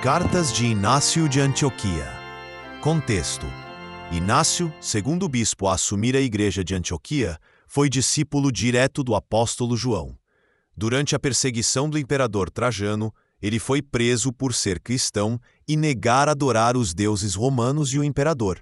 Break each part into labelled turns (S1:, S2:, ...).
S1: Cartas de Inácio de Antioquia. Contexto: Inácio, segundo bispo a assumir a igreja de Antioquia, foi discípulo direto do apóstolo João. Durante a perseguição do imperador Trajano, ele foi preso por ser cristão e negar adorar os deuses romanos e o imperador.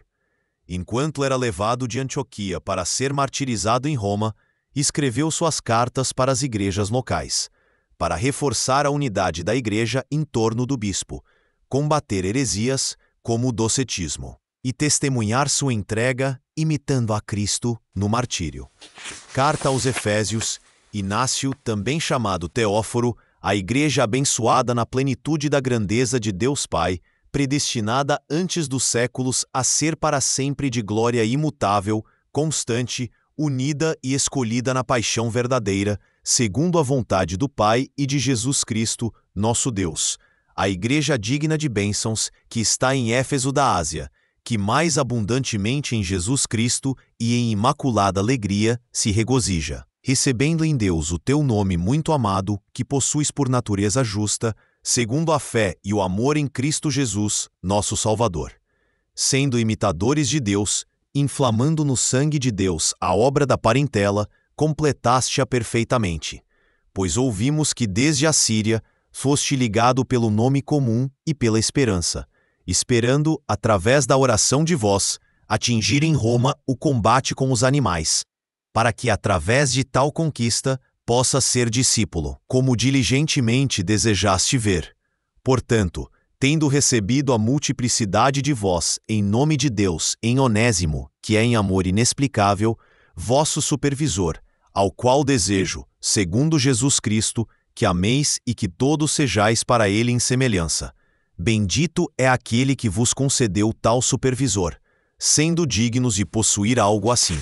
S1: Enquanto era levado de Antioquia para ser martirizado em Roma, escreveu suas cartas para as igrejas locais, para reforçar a unidade da igreja em torno do bispo, combater heresias como o docetismo e testemunhar sua entrega imitando a Cristo no martírio. Carta aos Efésios. Inácio, também chamado Teóforo, a igreja abençoada na plenitude da grandeza de Deus Pai, predestinada antes dos séculos a ser para sempre de glória imutável, constante, unida e escolhida na paixão verdadeira, segundo a vontade do Pai e de Jesus Cristo, nosso Deus. A igreja digna de bênçãos, que está em Éfeso da Ásia, que mais abundantemente em Jesus Cristo e em imaculada alegria se regozija, recebendo em Deus o teu nome muito amado, que possuis por natureza justa, segundo a fé e o amor em Cristo Jesus, nosso Salvador. Sendo imitadores de Deus, inflamando no sangue de Deus a obra da parentela, completaste-a perfeitamente. Pois ouvimos que desde a Síria foste ligado pelo nome comum e pela esperança, esperando, através da oração de vós, atingir em Roma o combate com os animais, para que através de tal conquista possa ser discípulo, como diligentemente desejaste ver. Portanto, tendo recebido a multiplicidade de vós, em nome de Deus, em Onésimo, que é em amor inexplicável, vosso supervisor, ao qual desejo, segundo Jesus Cristo, que ameis e que todos sejais para ele em semelhança. Bendito é aquele que vos concedeu tal supervisor, sendo dignos de possuir algo assim.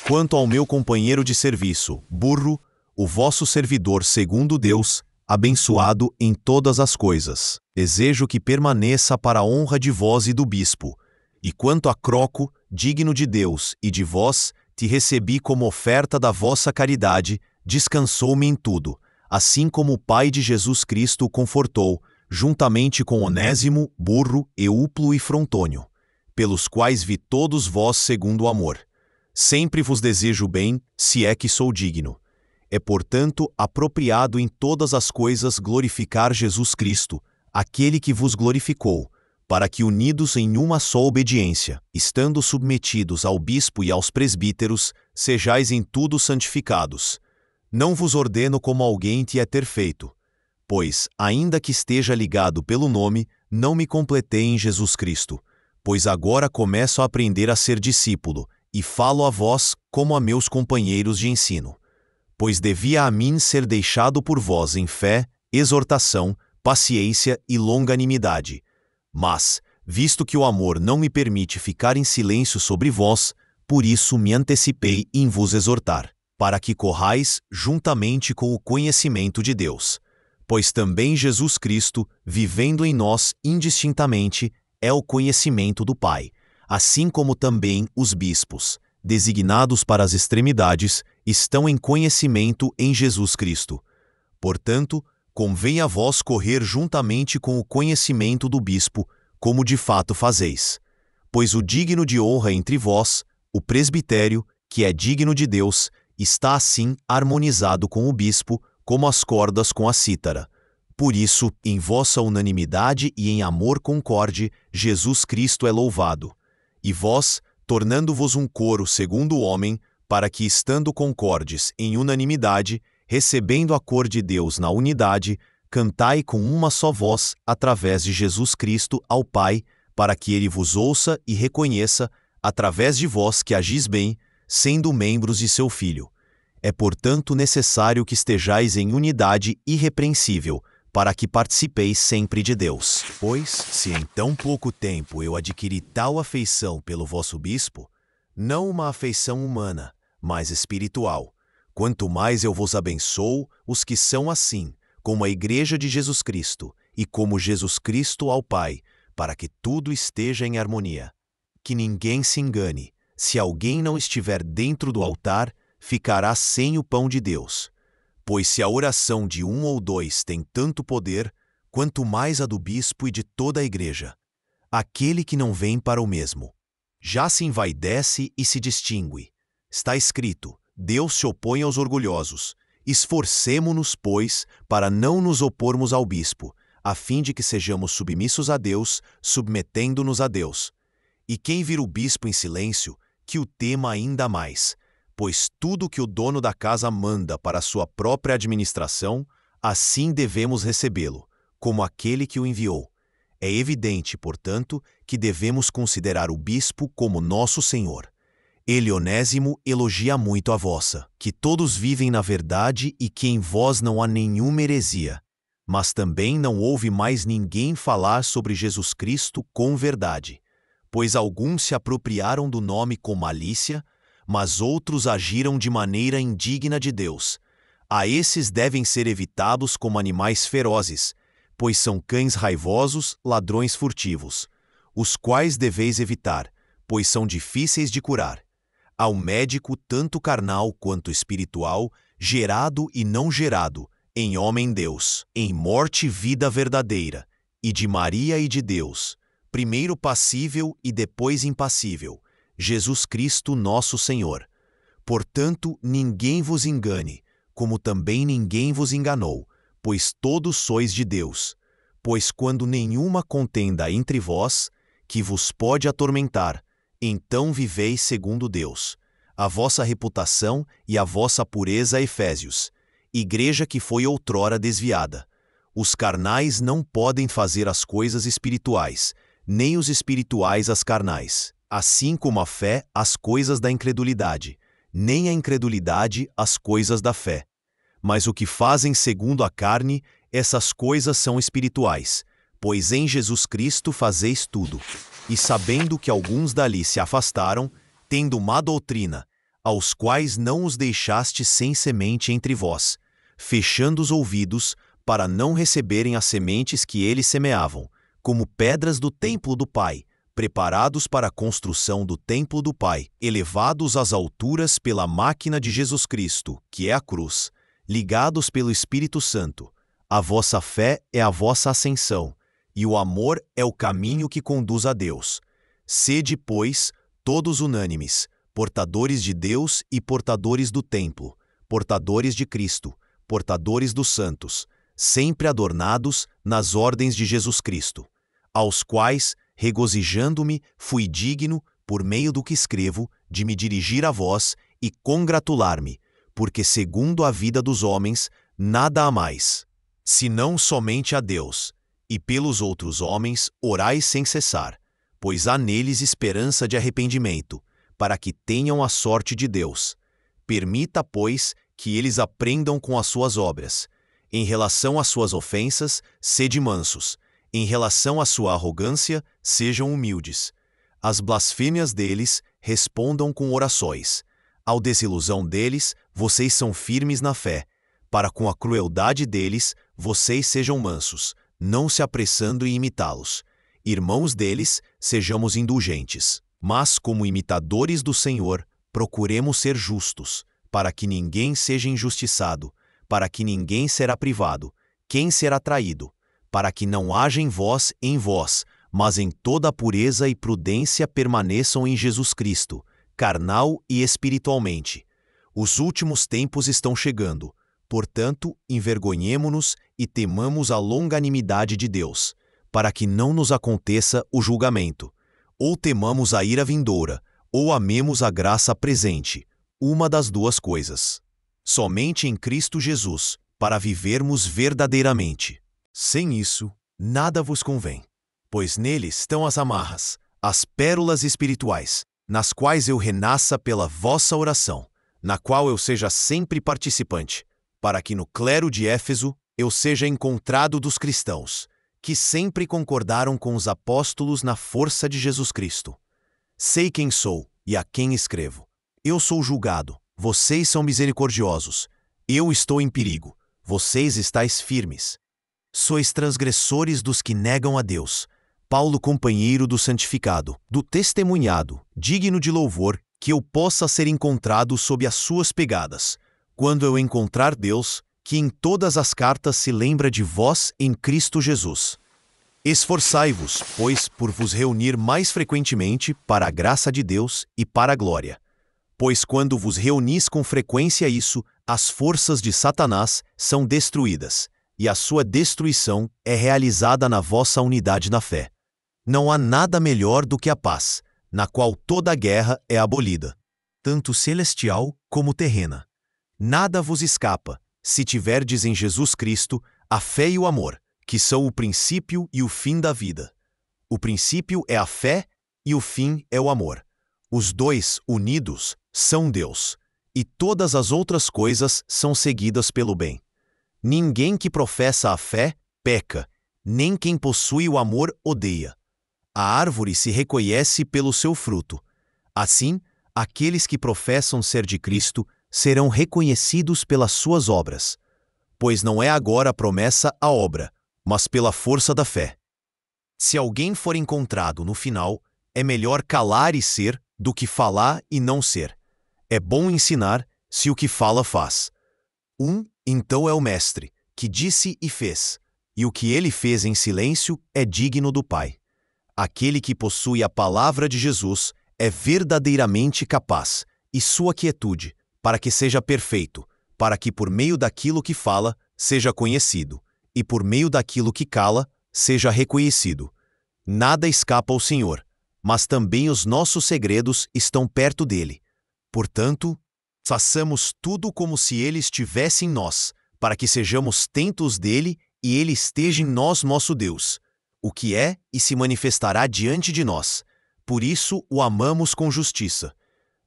S1: Quanto ao meu companheiro de serviço, Burro, o vosso servidor segundo Deus, abençoado em todas as coisas, desejo que permaneça para a honra de vós e do bispo. E quanto a Croco, digno de Deus e de vós, te recebi como oferta da vossa caridade, descansou-me em tudo, assim como o Pai de Jesus Cristo o confortou, juntamente com Onésimo, Burro, Euplo e Frontônio, pelos quais vi todos vós segundo o amor. Sempre vos desejo bem, se é que sou digno. É, portanto, apropriado em todas as coisas glorificar Jesus Cristo, aquele que vos glorificou, para que, unidos em uma só obediência, estando submetidos ao bispo e aos presbíteros, sejais em tudo santificados. Não vos ordeno como alguém que é perfeito, pois, ainda que esteja ligado pelo nome, não me completei em Jesus Cristo, pois agora começo a aprender a ser discípulo, e falo a vós como a meus companheiros de ensino. Pois devia a mim ser deixado por vós em fé, exortação, paciência e longanimidade. Mas, visto que o amor não me permite ficar em silêncio sobre vós, por isso me antecipei em vos exortar, para que corrais juntamente com o conhecimento de Deus. Pois também Jesus Cristo, vivendo em nós indistintamente, é o conhecimento do Pai, assim como também os bispos, designados para as extremidades, estão em conhecimento em Jesus Cristo. Portanto, convém a vós correr juntamente com o conhecimento do bispo, como de fato fazeis. Pois o digno de honra entre vós, o presbitério, que é digno de Deus, está assim harmonizado com o bispo, como as cordas com a cítara. Por isso, em vossa unanimidade e em amor concorde, Jesus Cristo é louvado. E vós, tornando-vos um coro segundo o homem, para que, estando concordes em unanimidade, recebendo a cor de Deus na unidade, cantai com uma só voz, através de Jesus Cristo, ao Pai, para que ele vos ouça e reconheça, através de vós que agis bem, sendo membros de seu Filho. É, portanto, necessário que estejais em unidade irrepreensível, para que participeis sempre de Deus. Pois, se em tão pouco tempo eu adquiri tal afeição pelo vosso bispo, não uma afeição humana, mas espiritual, quanto mais eu vos abençoo os que são assim, como a igreja de Jesus Cristo, e como Jesus Cristo ao Pai, para que tudo esteja em harmonia. Que ninguém se engane, se alguém não estiver dentro do altar, ficará sem o pão de Deus. Pois se a oração de um ou dois tem tanto poder, quanto mais a do bispo e de toda a igreja. Aquele que não vem para o mesmo já se envaidece e se distingue. Está escrito: Deus se opõe aos orgulhosos. Esforcemo-nos, pois, para não nos opormos ao bispo, a fim de que sejamos submissos a Deus, submetendo-nos a Deus. E quem vir o bispo em silêncio, que o tema ainda mais, pois tudo que o dono da casa manda para a sua própria administração, assim devemos recebê-lo, como aquele que o enviou. É evidente, portanto, que devemos considerar o bispo como nosso senhor. Ele, Onésimo, elogia muito a vossa, que todos vivem na verdade e que em vós não há nenhuma heresia. Mas também não ouve mais ninguém falar sobre Jesus Cristo com verdade, pois alguns se apropriaram do nome com malícia, mas outros agiram de maneira indigna de Deus. A esses devem ser evitados como animais ferozes, pois são cães raivosos, ladrões furtivos, os quais deveis evitar, pois são difíceis de curar. Ao médico tanto carnal quanto espiritual, gerado e não gerado, em homem Deus, em morte vida verdadeira, e de Maria e de Deus, primeiro passível e depois impassível, Jesus Cristo nosso Senhor. Portanto, ninguém vos engane, como também ninguém vos enganou, pois todos sois de Deus. Pois quando nenhuma contenda entre vós, que vos pode atormentar, então viveis segundo Deus. A vossa reputação e a vossa pureza, Efésios, igreja que foi outrora desviada. Os carnais não podem fazer as coisas espirituais, nem os espirituais as carnais, assim como a fé as coisas da incredulidade, nem a incredulidade as coisas da fé. Mas o que fazem segundo a carne, essas coisas são espirituais, pois em Jesus Cristo fazeis tudo. E sabendo que alguns dali se afastaram, tendo má doutrina, aos quais não os deixaste sem semente entre vós, fechando os ouvidos, para não receberem as sementes que eles semeavam, como pedras do templo do Pai, preparados para a construção do templo do Pai, elevados às alturas pela máquina de Jesus Cristo, que é a cruz, ligados pelo Espírito Santo. A vossa fé é a vossa ascensão, e o amor é o caminho que conduz a Deus. Sede, pois, todos unânimes, portadores de Deus e portadores do templo, portadores de Cristo, portadores dos santos, sempre adornados nas ordens de Jesus Cristo, aos quais, regozijando-me, fui digno, por meio do que escrevo, de me dirigir a vós e congratular-me, porque segundo a vida dos homens, nada há mais, senão somente a Deus, e pelos outros homens orai sem cessar, pois há neles esperança de arrependimento, para que tenham a sorte de Deus. Permita, pois, que eles aprendam com as suas obras. Em relação às suas ofensas, sede mansos. Em relação à sua arrogância, sejam humildes. Às blasfêmias deles, respondam com orações. Ao desilusão deles, vocês são firmes na fé. Para com a crueldade deles, vocês sejam mansos, não se apressando em imitá-los. Irmãos deles, sejamos indulgentes. Mas, como imitadores do Senhor, procuremos ser justos, para que ninguém seja injustiçado, para que ninguém será privado, quem será traído, para que não haja em vós, mas em toda a pureza e prudência permaneçam em Jesus Cristo, carnal e espiritualmente. Os últimos tempos estão chegando, portanto, envergonhemo-nos e temamos a longanimidade de Deus, para que não nos aconteça o julgamento. Ou temamos a ira vindoura, ou amemos a graça presente, uma das duas coisas. Somente em Cristo Jesus, para vivermos verdadeiramente. Sem isso, nada vos convém, pois nele estão as amarras, as pérolas espirituais, nas quais eu renasça pela vossa oração, na qual eu seja sempre participante, para que no clero de Éfeso eu seja encontrado dos cristãos, que sempre concordaram com os apóstolos na força de Jesus Cristo. Sei quem sou e a quem escrevo. Eu sou julgado, vocês são misericordiosos. Eu estou em perigo, vocês estáis firmes. Sois transgressores dos que negam a Deus. Paulo, companheiro do santificado, do testemunhado, digno de louvor, que eu possa ser encontrado sob as suas pegadas. Quando eu encontrar Deus, que em todas as cartas se lembra de vós em Cristo Jesus. Esforçai-vos, pois, por vos reunir mais frequentemente para a graça de Deus e para a glória. Pois quando vos reunis com frequência as forças de Satanás são destruídas, e a sua destruição é realizada na vossa unidade na fé. Não há nada melhor do que a paz, na qual toda a guerra é abolida, tanto celestial como terrena. Nada vos escapa, se tiverdes em Jesus Cristo a fé e o amor, que são o princípio e o fim da vida. O princípio é a fé e o fim é o amor. Os dois, unidos, são Deus, e todas as outras coisas são seguidas pelo bem. Ninguém que professa a fé peca, nem quem possui o amor odeia. A árvore se reconhece pelo seu fruto. Assim, aqueles que professam ser de Cristo serão reconhecidos pelas suas obras. Pois não é agora a promessa a obra, mas pela força da fé. Se alguém for encontrado no final, é melhor calar e ser do que falar e não ser. É bom ensinar se o que fala faz. Então é o Mestre, que disse e fez, e o que ele fez em silêncio é digno do Pai. Aquele que possui a palavra de Jesus é verdadeiramente capaz, e sua quietude, para que seja perfeito, para que por meio daquilo que fala, seja conhecido, e por meio daquilo que cala, seja reconhecido. Nada escapa ao Senhor, mas também os nossos segredos estão perto dele. Portanto, façamos tudo como se ele estivesse em nós, para que sejamos tentos dele e ele esteja em nós, nosso Deus, o que é e se manifestará diante de nós. Por isso o amamos com justiça.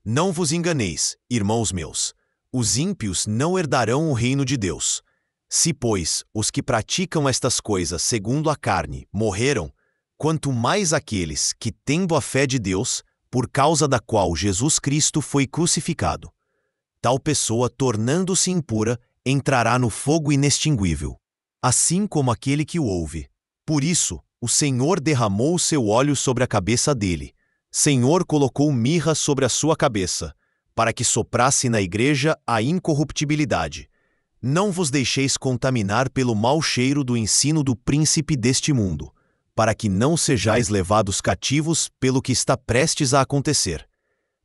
S1: Não vos enganeis, irmãos meus. Os ímpios não herdarão o reino de Deus. Se, pois, os que praticam estas coisas segundo a carne morreram, quanto mais aqueles que, tendo a fé de Deus, por causa da qual Jesus Cristo foi crucificado. Tal pessoa, tornando-se impura, entrará no fogo inextinguível, assim como aquele que o ouve. Por isso, o Senhor derramou o seu óleo sobre a cabeça dele. Senhor colocou mirra sobre a sua cabeça, para que soprasse na igreja a incorruptibilidade. Não vos deixeis contaminar pelo mau cheiro do ensino do príncipe deste mundo, para que não sejais levados cativos pelo que está prestes a acontecer.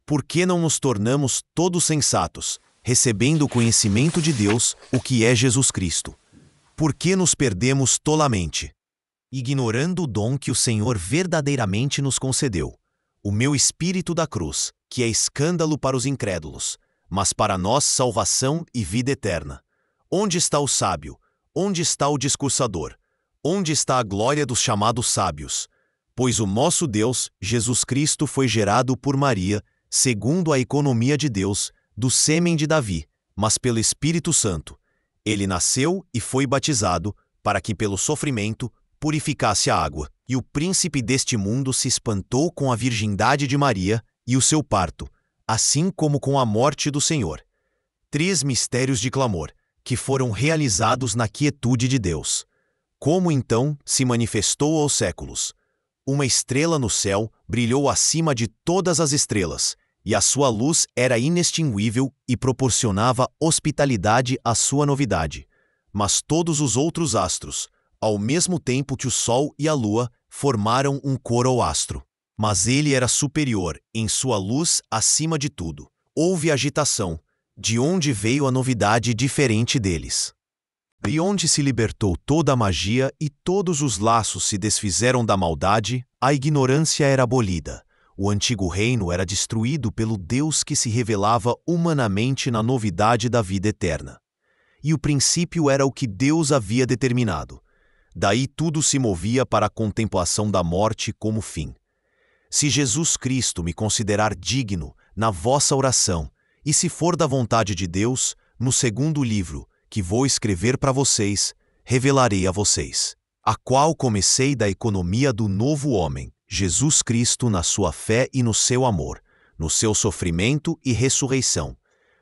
S1: Por que não nos tornamos todos sensatos, recebendo o conhecimento de Deus, o que é Jesus Cristo? Por que nos perdemos tolamente, ignorando o dom que o Senhor verdadeiramente nos concedeu, o meu espírito da cruz, que é escândalo para os incrédulos, mas para nós salvação e vida eterna? Onde está o sábio? Onde está o discursador? Onde está a glória dos chamados sábios? Pois o nosso Deus, Jesus Cristo, foi gerado por Maria, segundo a economia de Deus, do sêmen de Davi, mas pelo Espírito Santo. Ele nasceu e foi batizado, para que pelo sofrimento purificasse a água. E o príncipe deste mundo se espantou com a virgindade de Maria e o seu parto, assim como com a morte do Senhor. 3 mistérios de clamor, que foram realizados na quietude de Deus. Como então se manifestou aos séculos? Uma estrela no céu brilhou acima de todas as estrelas, e a sua luz era inextinguível e proporcionava hospitalidade à sua novidade. Mas todos os outros astros, ao mesmo tempo que o sol e a lua, formaram um coro ao astro. Mas ele era superior, em sua luz, acima de tudo. Houve agitação, de onde veio a novidade diferente deles. E onde se libertou toda a magia e todos os laços se desfizeram da maldade, a ignorância era abolida. O antigo reino era destruído pelo Deus que se revelava humanamente na novidade da vida eterna. E o princípio era o que Deus havia determinado. Daí tudo se movia para a contemplação da morte como fim. Se Jesus Cristo me considerar digno na vossa oração, e se for da vontade de Deus, no segundo livro, que vou escrever para vocês, revelarei a vocês, a qual comecei da economia do novo homem, Jesus Cristo, na sua fé e no seu amor, no seu sofrimento e ressurreição.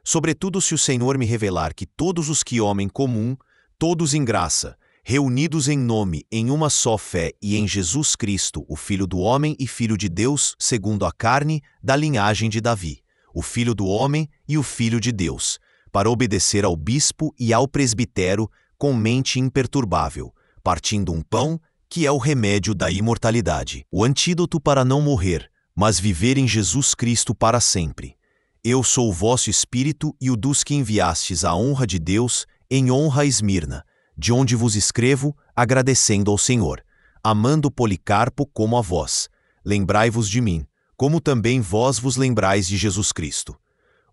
S1: Sobretudo se o Senhor me revelar que todos os que homem comum, todos em graça, reunidos em nome, em uma só fé e em Jesus Cristo, o Filho do homem e Filho de Deus, segundo a carne, da linhagem de Davi, o Filho do homem e o Filho de Deus, para obedecer ao bispo e ao presbítero com mente imperturbável, partindo um pão, que é o remédio da imortalidade, o antídoto para não morrer, mas viver em Jesus Cristo para sempre. Eu sou o vosso espírito e o dos que enviastes à honra de Deus, em honra a Esmirna, de onde vos escrevo, agradecendo ao Senhor, amando Policarpo como a vós. Lembrai-vos de mim, como também vós vos lembrais de Jesus Cristo.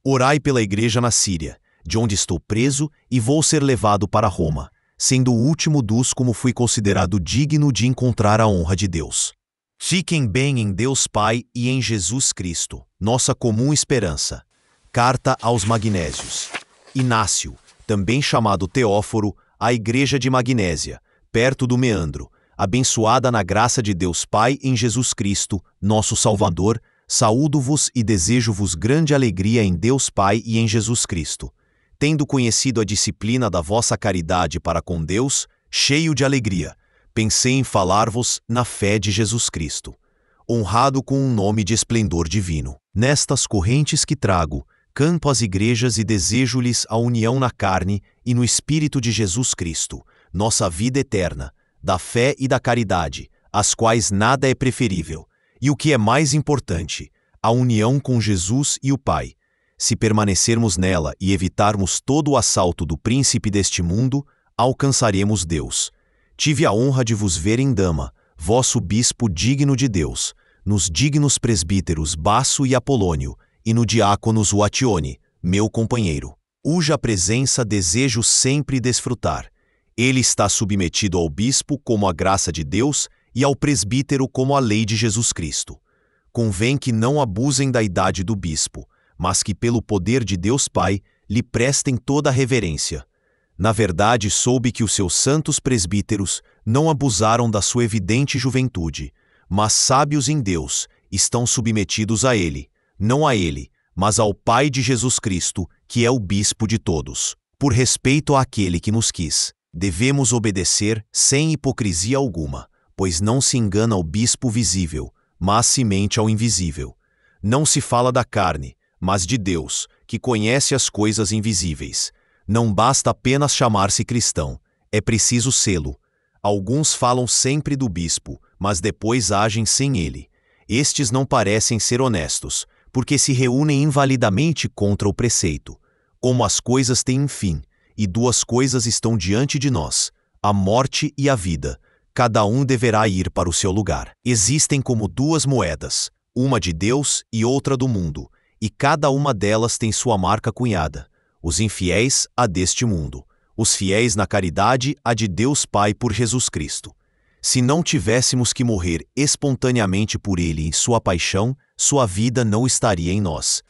S1: Orai pela igreja na Síria, de onde estou preso e vou ser levado para Roma, sendo o último dos como fui considerado digno de encontrar a honra de Deus. Fiquem bem em Deus Pai e em Jesus Cristo, nossa comum esperança. Carta aos Magnésios. Inácio, também chamado Teóforo, à igreja de Magnésia, perto do Meandro, abençoada na graça de Deus Pai em Jesus Cristo, nosso Salvador, saúdo-vos e desejo-vos grande alegria em Deus Pai e em Jesus Cristo. Tendo conhecido a disciplina da vossa caridade para com Deus, cheio de alegria, pensei em falar-vos na fé de Jesus Cristo, honrado com um nome de esplendor divino. Nestas correntes que trago, canto às igrejas e desejo-lhes a união na carne e no Espírito de Jesus Cristo, nossa vida eterna, da fé e da caridade, às quais nada é preferível, e o que é mais importante, a união com Jesus e o Pai. Se permanecermos nela e evitarmos todo o assalto do príncipe deste mundo, alcançaremos Deus. Tive a honra de vos ver em Dama, vosso bispo digno de Deus, nos dignos presbíteros Basso e Apolônio, e no diácono Uatione, meu companheiro. Cuja presença desejo sempre desfrutar. Ele está submetido ao bispo como a graça de Deus e ao presbítero como a lei de Jesus Cristo. Convém que não abusem da idade do bispo, mas que pelo poder de Deus Pai lhe prestem toda a reverência. Na verdade, soube que os seus santos presbíteros não abusaram da sua evidente juventude, mas sábios em Deus, estão submetidos a ele, não a ele, mas ao Pai de Jesus Cristo, que é o bispo de todos. Por respeito àquele que nos quis, devemos obedecer sem hipocrisia alguma, pois não se engana o bispo visível, mas se mente ao invisível. Não se fala da carne, mas de Deus, que conhece as coisas invisíveis. Não basta apenas chamar-se cristão, é preciso sê-lo. Alguns falam sempre do bispo, mas depois agem sem ele. Estes não parecem ser honestos, porque se reúnem invalidamente contra o preceito. Como as coisas têm um fim, e duas coisas estão diante de nós, a morte e a vida. Cada um deverá ir para o seu lugar. Existem como duas moedas, uma de Deus e outra do mundo, e cada uma delas tem sua marca cunhada. Os infiéis, a deste mundo. Os fiéis na caridade, a de Deus Pai por Jesus Cristo. Se não tivéssemos que morrer espontaneamente por Ele em sua paixão, sua vida não estaria em nós.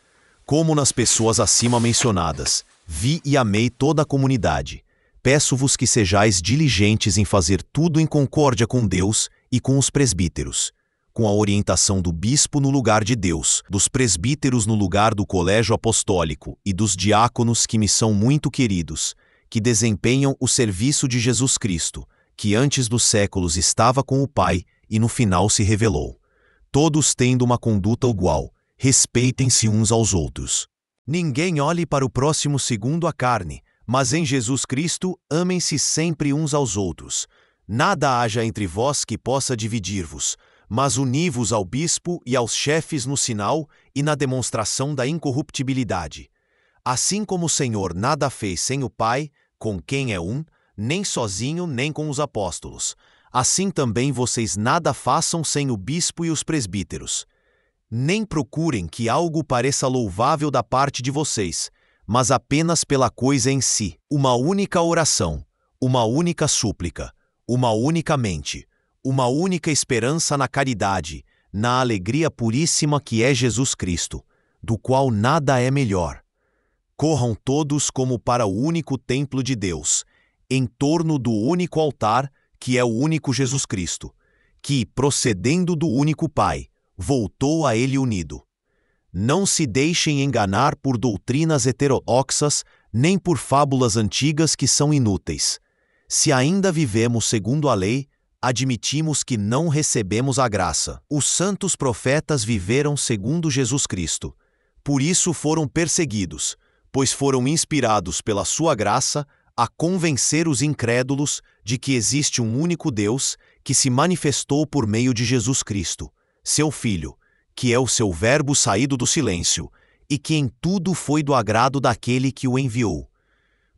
S1: Como nas pessoas acima mencionadas, vi e amei toda a comunidade. Peço-vos que sejais diligentes em fazer tudo em concórdia com Deus e com os presbíteros, com a orientação do bispo no lugar de Deus, dos presbíteros no lugar do colégio apostólico e dos diáconos que me são muito queridos, que desempenham o serviço de Jesus Cristo, que antes dos séculos estava com o Pai e no final se revelou. Todos tendo uma conduta igual, respeitem-se uns aos outros. Ninguém olhe para o próximo segundo a carne, mas em Jesus Cristo amem-se sempre uns aos outros. Nada haja entre vós que possa dividir-vos, mas uni-vos ao bispo e aos chefes no sinal e na demonstração da incorruptibilidade. Assim como o Senhor nada fez sem o Pai, com quem é um, nem sozinho nem com os apóstolos, assim também vocês nada façam sem o bispo e os presbíteros. Nem procurem que algo pareça louvável da parte de vocês, mas apenas pela coisa em si, uma única oração, uma única súplica, uma única mente, uma única esperança na caridade, na alegria puríssima que é Jesus Cristo, do qual nada é melhor. Corram todos como para o único templo de Deus, em torno do único altar, que é o único Jesus Cristo, que, procedendo do único Pai, voltou a ele unido. Não se deixem enganar por doutrinas heterodoxas, nem por fábulas antigas que são inúteis. Se ainda vivemos segundo a lei, admitimos que não recebemos a graça. Os santos profetas viveram segundo Jesus Cristo. Por isso foram perseguidos, pois foram inspirados pela sua graça a convencer os incrédulos de que existe um único Deus que se manifestou por meio de Jesus Cristo, seu Filho, que é o seu Verbo saído do silêncio, e que em tudo foi do agrado daquele que o enviou.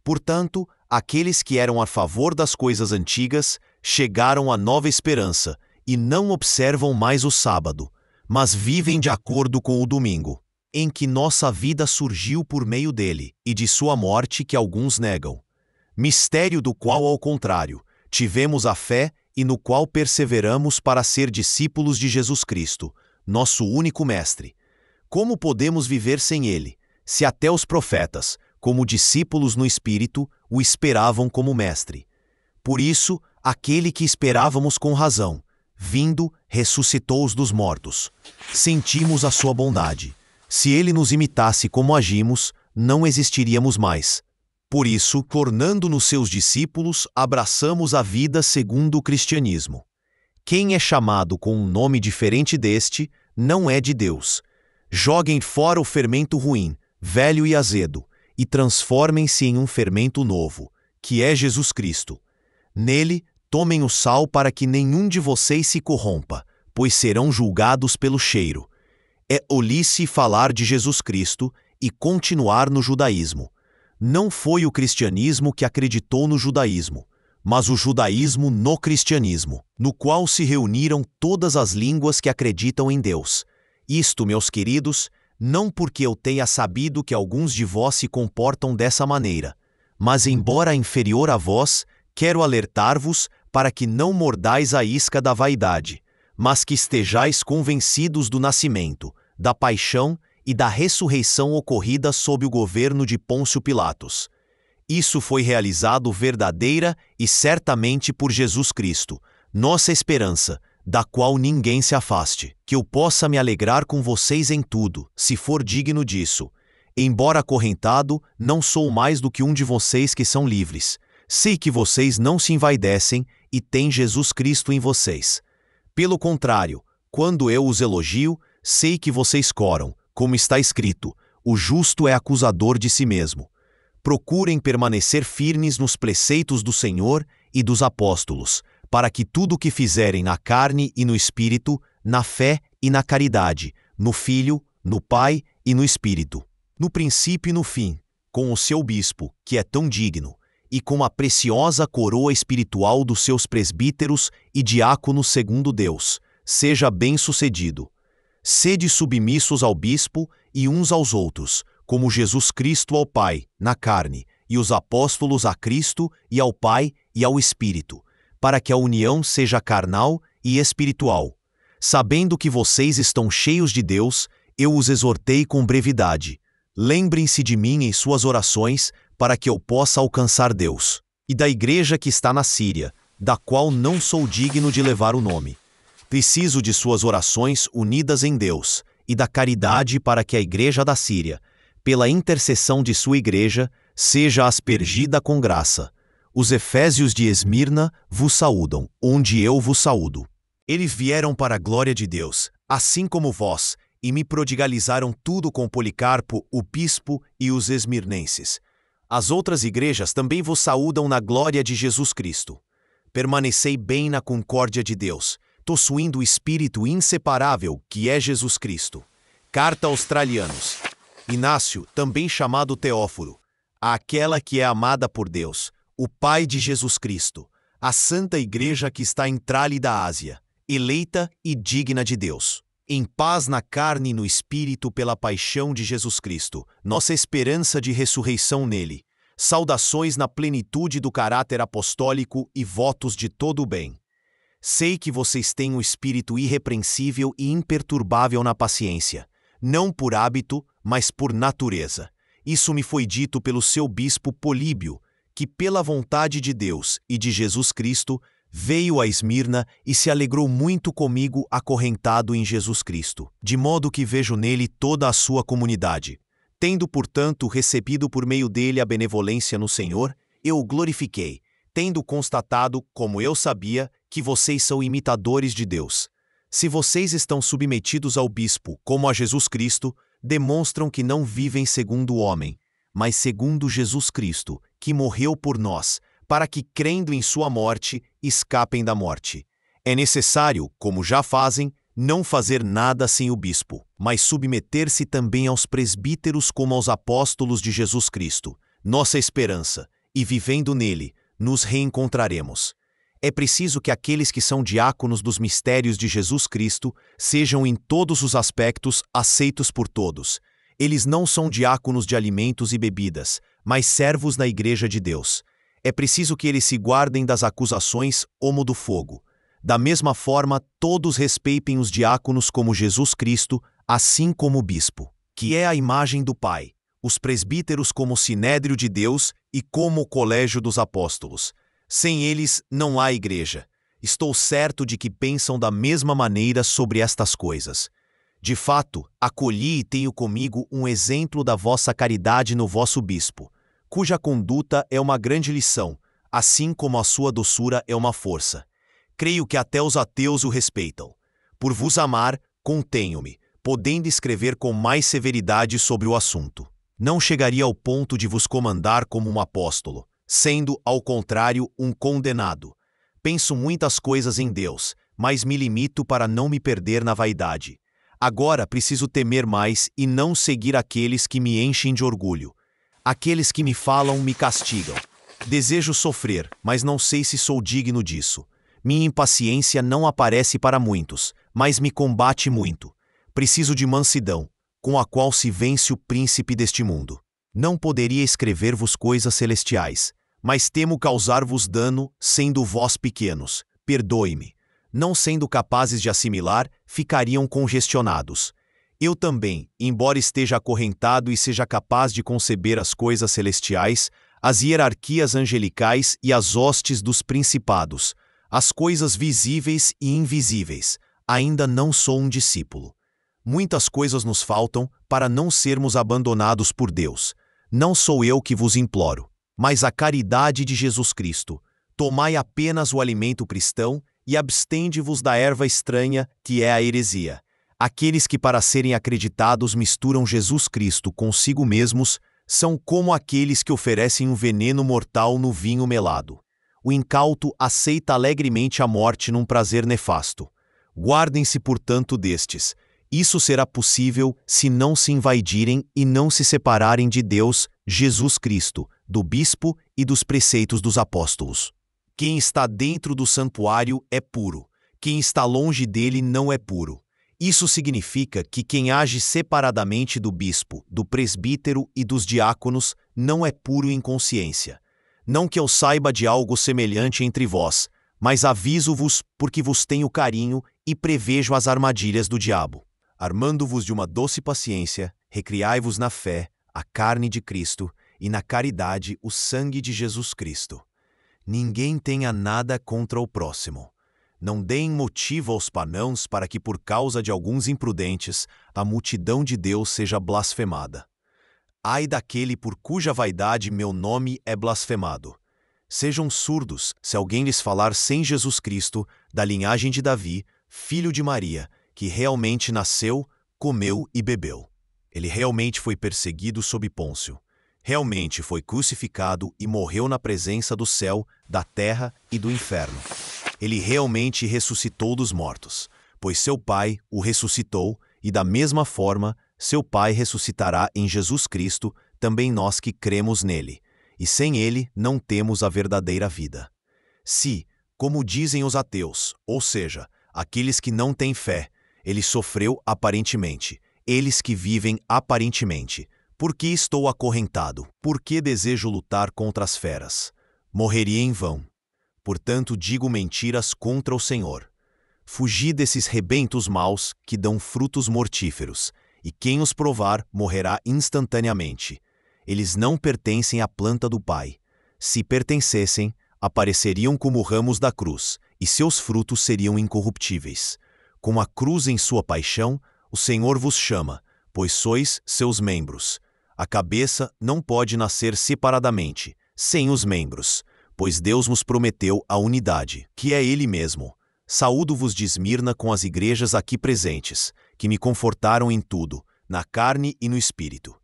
S1: Portanto, aqueles que eram a favor das coisas antigas chegaram à nova esperança e não observam mais o sábado, mas vivem de acordo com o domingo, em que nossa vida surgiu por meio dele, e de sua morte que alguns negam. Mistério do qual, ao contrário, tivemos a fé e no qual perseveramos para ser discípulos de Jesus Cristo, nosso único Mestre. Como podemos viver sem ele, se até os profetas, como discípulos no Espírito, o esperavam como Mestre? Por isso, aquele que esperávamos com razão, vindo, ressuscitou-os dos mortos. Sentimos a sua bondade. Se ele nos imitasse como agimos, não existiríamos mais. Por isso, tornando-nos seus discípulos, abraçamos a vida segundo o cristianismo. Quem é chamado com um nome diferente deste, não é de Deus. Joguem fora o fermento ruim, velho e azedo, e transformem-se em um fermento novo, que é Jesus Cristo. Nele, tomem o sal para que nenhum de vocês se corrompa, pois serão julgados pelo cheiro. É tolice falar de Jesus Cristo e continuar no judaísmo. Não foi o cristianismo que acreditou no judaísmo, mas o judaísmo no cristianismo, no qual se reuniram todas as línguas que acreditam em Deus. Isto, meus queridos, não porque eu tenha sabido que alguns de vós se comportam dessa maneira, mas embora inferior a vós, quero alertar-vos para que não mordais a isca da vaidade, mas que estejais convencidos do nascimento, da paixão e da ressurreição ocorrida sob o governo de Pôncio Pilatos. Isso foi realizado verdadeira e certamente por Jesus Cristo, nossa esperança, da qual ninguém se afaste, que eu possa me alegrar com vocês em tudo, se for digno disso. Embora acorrentado, não sou mais do que um de vocês que são livres. Sei que vocês não se envaidecem e têm Jesus Cristo em vocês. Pelo contrário, quando eu os elogio, sei que vocês coram, como está escrito, o justo é acusador de si mesmo. Procurem permanecer firmes nos preceitos do Senhor e dos apóstolos, para que tudo o que fizerem na carne e no espírito, na fé e na caridade, no Filho, no Pai e no Espírito, no princípio e no fim, com o seu bispo, que é tão digno, e com a preciosa coroa espiritual dos seus presbíteros e diáconos segundo Deus, seja bem-sucedido. Sede submissos ao bispo e uns aos outros, como Jesus Cristo ao Pai, na carne, e os apóstolos a Cristo e ao Pai e ao Espírito, para que a união seja carnal e espiritual. Sabendo que vocês estão cheios de Deus, eu os exortei com brevidade. Lembrem-se de mim em suas orações, para que eu possa alcançar Deus. E da igreja que está na Síria, da qual não sou digno de levar o nome. Preciso de suas orações unidas em Deus, e da caridade para que a igreja da Síria, pela intercessão de sua igreja, seja aspergida com graça. Os efésios de Esmirna vos saúdam, onde eu vos saúdo. Eles vieram para a glória de Deus, assim como vós, e me prodigalizaram tudo com Policarpo, o bispo, e os esmirnenses. As outras igrejas também vos saúdam na glória de Jesus Cristo. Permanecei bem na concórdia de Deus, possuindo o Espírito inseparável, que é Jesus Cristo. Carta aos Tralianos. Inácio, também chamado Teófilo, àquela que é amada por Deus, o Pai de Jesus Cristo, a Santa Igreja que está em Trale da Ásia, eleita e digna de Deus. Em paz na carne e no Espírito pela paixão de Jesus Cristo, nossa esperança de ressurreição nele. Saudações na plenitude do caráter apostólico e votos de todo o bem. Sei que vocês têm um espírito irrepreensível e imperturbável na paciência, não por hábito, mas por natureza. Isso me foi dito pelo seu bispo Políbio, que pela vontade de Deus e de Jesus Cristo, veio a Esmirna e se alegrou muito comigo acorrentado em Jesus Cristo, de modo que vejo nele toda a sua comunidade. Tendo, portanto, recebido por meio dele a benevolência no Senhor, eu o glorifiquei, tendo constatado, como eu sabia, que vocês são imitadores de Deus. Se vocês estão submetidos ao bispo, como a Jesus Cristo, demonstram que não vivem segundo o homem, mas segundo Jesus Cristo, que morreu por nós, para que, crendo em sua morte, escapem da morte. É necessário, como já fazem, não fazer nada sem o bispo, mas submeter-se também aos presbíteros como aos apóstolos de Jesus Cristo, nossa esperança, e vivendo nele, nos reencontraremos. É preciso que aqueles que são diáconos dos mistérios de Jesus Cristo sejam em todos os aspectos aceitos por todos. Eles não são diáconos de alimentos e bebidas, mas servos da Igreja de Deus. É preciso que eles se guardem das acusações como do fogo. Da mesma forma, todos respeitem os diáconos como Jesus Cristo, assim como o bispo, que é a imagem do Pai, os presbíteros como o sinédrio de Deus e como o colégio dos apóstolos. Sem eles, não há igreja. Estou certo de que pensam da mesma maneira sobre estas coisas. De fato, acolhi e tenho comigo um exemplo da vossa caridade no vosso bispo, cuja conduta é uma grande lição, assim como a sua doçura é uma força. Creio que até os ateus o respeitam. Por vos amar, contenho-me, podendo escrever com mais severidade sobre o assunto. Não chegaria ao ponto de vos comandar como um apóstolo, sendo, ao contrário, um condenado. Penso muitas coisas em Deus, mas me limito para não me perder na vaidade. Agora preciso temer mais e não seguir aqueles que me enchem de orgulho. Aqueles que me falam me castigam. Desejo sofrer, mas não sei se sou digno disso. Minha impaciência não aparece para muitos, mas me combate muito. Preciso de mansidão, com a qual se vence o príncipe deste mundo. Não poderia escrever-vos coisas celestiais, mas temo causar-vos dano, sendo vós pequenos. Perdoe-me. Não sendo capazes de assimilar, ficariam congestionados. Eu também, embora esteja acorrentado e seja capaz de conceber as coisas celestiais, as hierarquias angelicais e as hostes dos principados, as coisas visíveis e invisíveis, ainda não sou um discípulo. Muitas coisas nos faltam para não sermos abandonados por Deus. Não sou eu que vos imploro, mas a caridade de Jesus Cristo. Tomai apenas o alimento cristão e abstende-vos da erva estranha, que é a heresia. Aqueles que para serem acreditados misturam Jesus Cristo consigo mesmos são como aqueles que oferecem um veneno mortal no vinho melado. O incauto aceita alegremente a morte num prazer nefasto. Guardem-se, portanto, destes. Isso será possível se não se invaidirem e não se separarem de Deus, Jesus Cristo, do bispo e dos preceitos dos apóstolos. Quem está dentro do santuário é puro. Quem está longe dele não é puro. Isso significa que quem age separadamente do bispo, do presbítero e dos diáconos não é puro em consciência. Não que eu saiba de algo semelhante entre vós, mas aviso-vos porque vos tenho carinho e prevejo as armadilhas do diabo. Armando-vos de uma doce paciência, recriai-vos na fé, a carne de Cristo, e na caridade, o sangue de Jesus Cristo. Ninguém tenha nada contra o próximo. Não deem motivo aos pagãos para que, por causa de alguns imprudentes, a multidão de Deus seja blasfemada. Ai daquele por cuja vaidade meu nome é blasfemado. Sejam surdos se alguém lhes falar sem Jesus Cristo, da linhagem de Davi, filho de Maria, que realmente nasceu, comeu e bebeu. Ele realmente foi perseguido sob Pôncio. Realmente foi crucificado e morreu na presença do céu, da terra e do inferno. Ele realmente ressuscitou dos mortos, pois seu Pai o ressuscitou, e da mesma forma, seu Pai ressuscitará em Jesus Cristo também nós que cremos nele, e sem ele não temos a verdadeira vida. Se, como dizem os ateus, ou seja, aqueles que não têm fé, ele sofreu aparentemente, eles que vivem aparentemente, por que estou acorrentado? Por que desejo lutar contra as feras? Morreria em vão. Portanto, digo mentiras contra o Senhor. Fugi desses rebentos maus que dão frutos mortíferos, e quem os provar morrerá instantaneamente. Eles não pertencem à planta do Pai. Se pertencessem, apareceriam como ramos da cruz, e seus frutos seriam incorruptíveis. Com a cruz em sua paixão, o Senhor vos chama, pois sois seus membros. A cabeça não pode nascer separadamente, sem os membros, pois Deus nos prometeu a unidade, que é Ele mesmo. Saúdo-vos de Esmirna com as igrejas aqui presentes, que me confortaram em tudo, na carne e no espírito.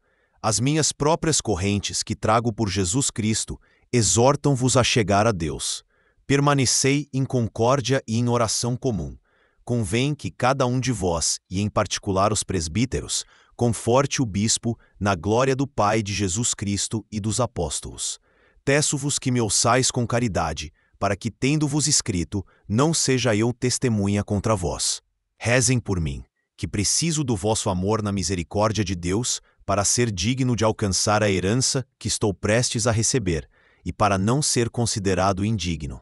S1: As minhas próprias correntes que trago por Jesus Cristo exortam-vos a chegar a Deus. Permanecei em concórdia e em oração comum. Convém que cada um de vós, e em particular os presbíteros, conforte o bispo na glória do Pai de Jesus Cristo e dos apóstolos. Peço-vos que me ouçais com caridade, para que, tendo-vos escrito, não seja eu testemunha contra vós. Rezem por mim, que preciso do vosso amor na misericórdia de Deus, para ser digno de alcançar a herança que estou prestes a receber, e para não ser considerado indigno.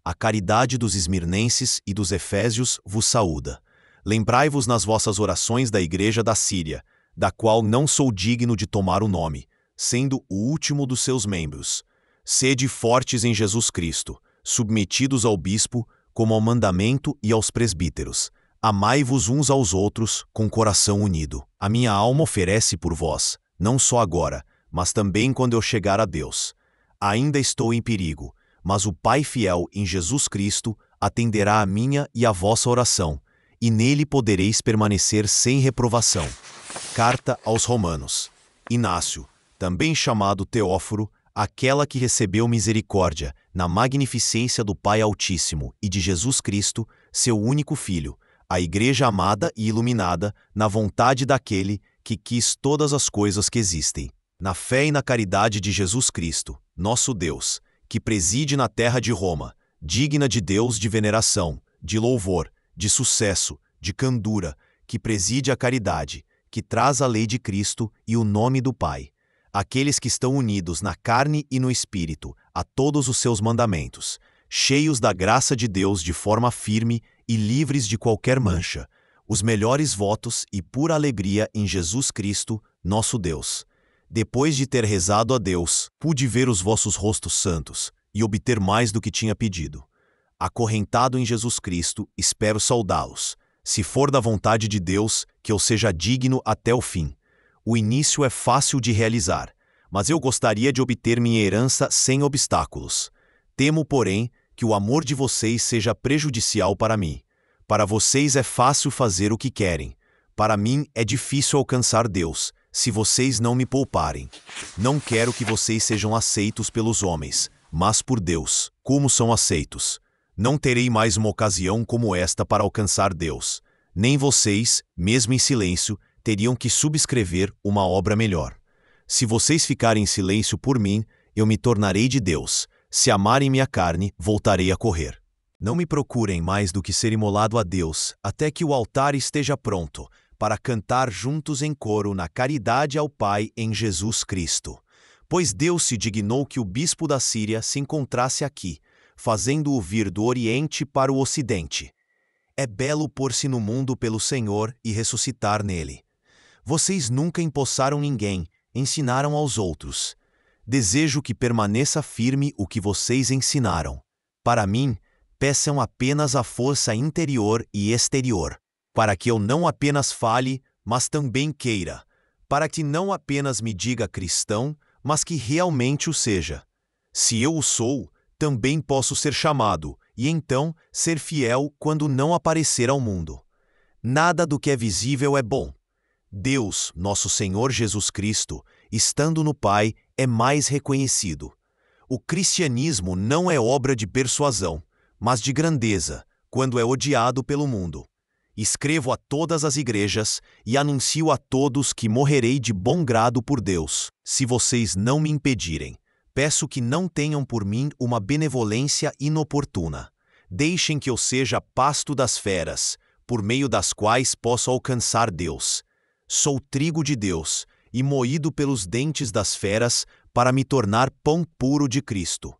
S1: A caridade dos esmirnenses e dos efésios vos saúda. Lembrai-vos nas vossas orações da igreja da Síria, da qual não sou digno de tomar o nome, sendo o último dos seus membros. Sede fortes em Jesus Cristo, submetidos ao bispo, como ao mandamento e aos presbíteros. Amai-vos uns aos outros com coração unido. A minha alma oferece por vós, não só agora, mas também quando eu chegar a Deus. Ainda estou em perigo, mas o Pai fiel em Jesus Cristo atenderá a minha e a vossa oração, e nele podereis permanecer sem reprovação. Carta aos Romanos. Inácio, também chamado Teóforo, aquela que recebeu misericórdia na magnificência do Pai Altíssimo e de Jesus Cristo, seu único Filho, a Igreja amada e iluminada na vontade daquele que quis todas as coisas que existem, na fé e na caridade de Jesus Cristo, nosso Deus, que preside na terra de Roma, digna de Deus de veneração, de louvor, de sucesso, de candura, que preside a caridade, que traz a lei de Cristo e o nome do Pai. Aqueles que estão unidos na carne e no espírito a todos os seus mandamentos, cheios da graça de Deus de forma firme e livres de qualquer mancha, os melhores votos e pura alegria em Jesus Cristo, nosso Deus. Depois de ter rezado a Deus, pude ver os vossos rostos santos e obter mais do que tinha pedido. Acorrentado em Jesus Cristo, espero saudá-los. Se for da vontade de Deus, que eu seja digno até o fim. O início é fácil de realizar, mas eu gostaria de obter minha herança sem obstáculos. Temo, porém, que o amor de vocês seja prejudicial para mim. Para vocês é fácil fazer o que querem. Para mim é difícil alcançar Deus, se vocês não me pouparem. Não quero que vocês sejam aceitos pelos homens, mas por Deus, como são aceitos. Não terei mais uma ocasião como esta para alcançar Deus. Nem vocês, mesmo em silêncio, teriam que subscrever uma obra melhor. Se vocês ficarem em silêncio por mim, eu me tornarei de Deus. Se amarem minha carne, voltarei a correr. Não me procurem mais do que ser imolado a Deus, até que o altar esteja pronto, para cantar juntos em coro na caridade ao Pai em Jesus Cristo. Pois Deus se dignou que o bispo da Síria se encontrasse aqui, fazendo-o vir do Oriente para o Ocidente. É belo pôr-se no mundo pelo Senhor e ressuscitar nele. Vocês nunca empossaram ninguém, ensinaram aos outros. Desejo que permaneça firme o que vocês ensinaram. Para mim, peçam apenas a força interior e exterior, para que eu não apenas fale, mas também queira, para que não apenas me diga cristão, mas que realmente o seja. Se eu o sou, também posso ser chamado, e então ser fiel quando não aparecer ao mundo. Nada do que é visível é bom. Deus, nosso Senhor Jesus Cristo, estando no Pai, é mais reconhecido. O cristianismo não é obra de persuasão, mas de grandeza, quando é odiado pelo mundo. Escrevo a todas as igrejas e anuncio a todos que morrerei de bom grado por Deus, se vocês não me impedirem. Peço que não tenham por mim uma benevolência inoportuna. Deixem que eu seja pasto das feras, por meio das quais posso alcançar Deus. Sou trigo de Deus, e moído pelos dentes das feras, para me tornar pão puro de Cristo.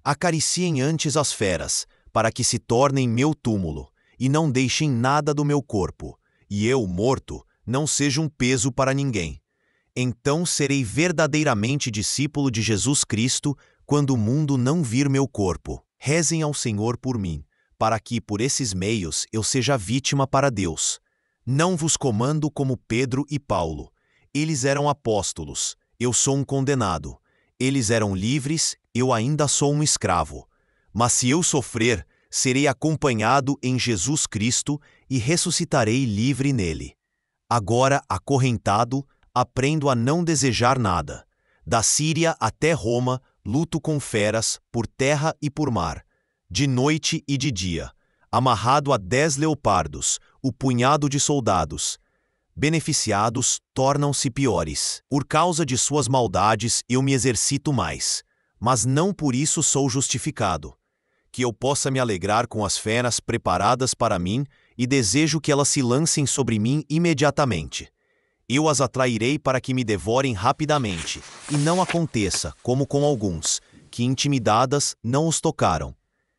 S1: Acariciem antes as feras, para que se tornem meu túmulo, e não deixem nada do meu corpo, e eu, morto, não seja um peso para ninguém. Então serei verdadeiramente discípulo de Jesus Cristo, quando o mundo não vir meu corpo. Rezem ao Senhor por mim, para que, por esses meios, eu seja vítima para Deus. Não vos comando como Pedro e Paulo. Eles eram apóstolos, eu sou um condenado. Eles eram livres, eu ainda sou um escravo. Mas se eu sofrer, serei acompanhado em Jesus Cristo e ressuscitarei livre nele. Agora, acorrentado, aprendo a não desejar nada. Da Síria até Roma, luto com feras, por terra e por mar, de noite e de dia, amarrado a 10 leopardos, o punhado de soldados. Beneficiados tornam-se piores. Por causa de suas maldades eu me exercito mais, mas não por isso sou justificado. Que eu possa me alegrar com as feras preparadas para mim e desejo que elas se lancem sobre mim imediatamente. Eu as atrairei para que me devorem rapidamente, e não aconteça, como com alguns, que intimidadas não os tocaram.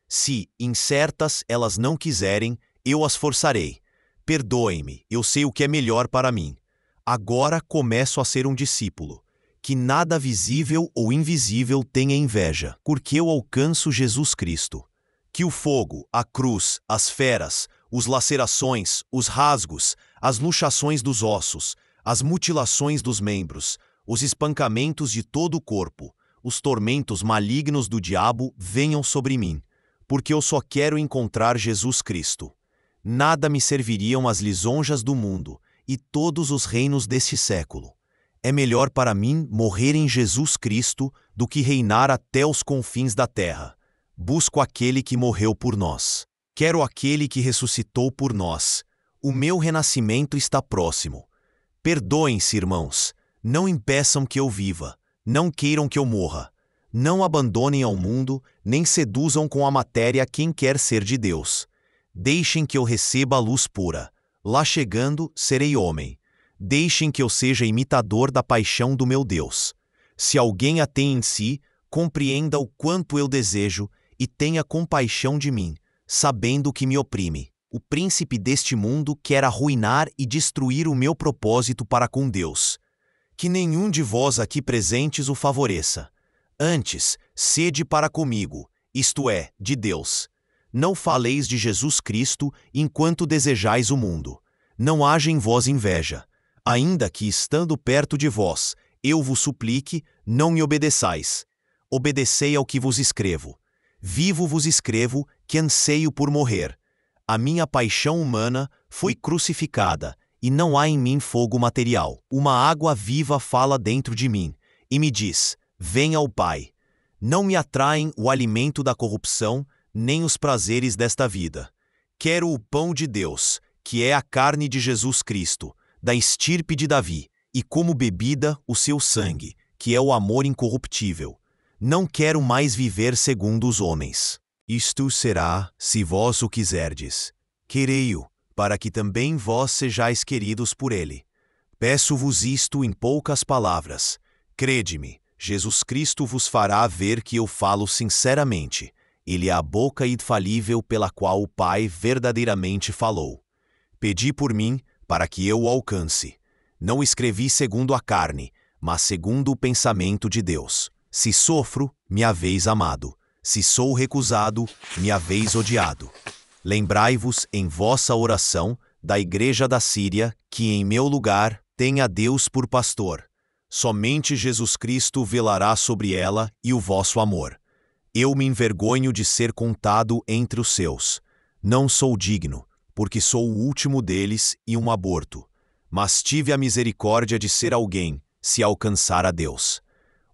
S1: Se, incertas, elas não quiserem, eu as forçarei. Perdoe-me, eu sei o que é melhor para mim. Agora começo a ser um discípulo. Que nada visível ou invisível tenha inveja, porque eu alcanço Jesus Cristo. Que o fogo, a cruz, as feras, os lacerações, os rasgos, as luxações dos ossos, as mutilações dos membros, os espancamentos de todo o corpo, os tormentos malignos do diabo venham sobre mim, porque eu só quero encontrar Jesus Cristo. Nada me serviriam as lisonjas do mundo e todos os reinos deste século. É melhor para mim morrer em Jesus Cristo do que reinar até os confins da terra. Busco aquele que morreu por nós. Quero aquele que ressuscitou por nós. O meu renascimento está próximo. Perdoem-se, irmãos. Não impeçam que eu viva. Não queiram que eu morra. Não abandonem ao mundo, nem seduzam com a matéria quem quer ser de Deus. Deixem que eu receba a luz pura. Lá chegando, serei homem. Deixem que eu seja imitador da paixão do meu Deus. Se alguém a tem em si, compreenda o quanto eu desejo e tenha compaixão de mim, sabendo que me oprime. O príncipe deste mundo quer arruinar e destruir o meu propósito para com Deus. Que nenhum de vós aqui presentes o favoreça. Antes, sede para comigo, isto é, de Deus. Não faleis de Jesus Cristo enquanto desejais o mundo. Não haja em vós inveja. Ainda que, estando perto de vós, eu vos suplique, não me obedeçais. Obedecei ao que vos escrevo. Vivo vos escrevo, que anseio por morrer. A minha paixão humana foi crucificada, e não há em mim fogo material. Uma água viva fala dentro de mim, e me diz, venha ao Pai. Não me atraem o alimento da corrupção, nem os prazeres desta vida. Quero o pão de Deus, que é a carne de Jesus Cristo, da estirpe de Davi, e como bebida o seu sangue, que é o amor incorruptível. Não quero mais viver segundo os homens. Isto será, se vós o quiserdes. Querei-o, para que também vós sejais queridos por ele. Peço-vos isto em poucas palavras. Crede-me, Jesus Cristo vos fará ver que eu falo sinceramente. Ele é a boca infalível pela qual o Pai verdadeiramente falou. Pedi por mim, para que eu o alcance. Não escrevi segundo a carne, mas segundo o pensamento de Deus. Se sofro, me haveis amado. Se sou recusado, me haveis odiado. Lembrai-vos em vossa oração da igreja da Síria, que em meu lugar tem a Deus por pastor. Somente Jesus Cristo velará sobre ela e o vosso amor. Eu me envergonho de ser contado entre os seus. Não sou digno, porque sou o último deles e um aborto. Mas tive a misericórdia de ser alguém, se alcançar a Deus.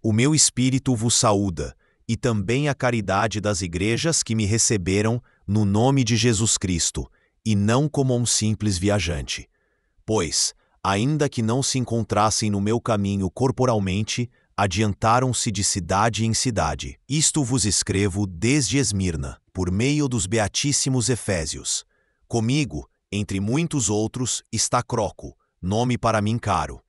S1: O meu espírito vos saúda, e também a caridade das igrejas que me receberam no nome de Jesus Cristo, e não como um simples viajante. Pois, ainda que não se encontrassem no meu caminho corporalmente, adiantaram-se de cidade em cidade. Isto vos escrevo desde Esmirna, por meio dos beatíssimos Efésios. Comigo, entre muitos outros, está Croco, nome para mim caro.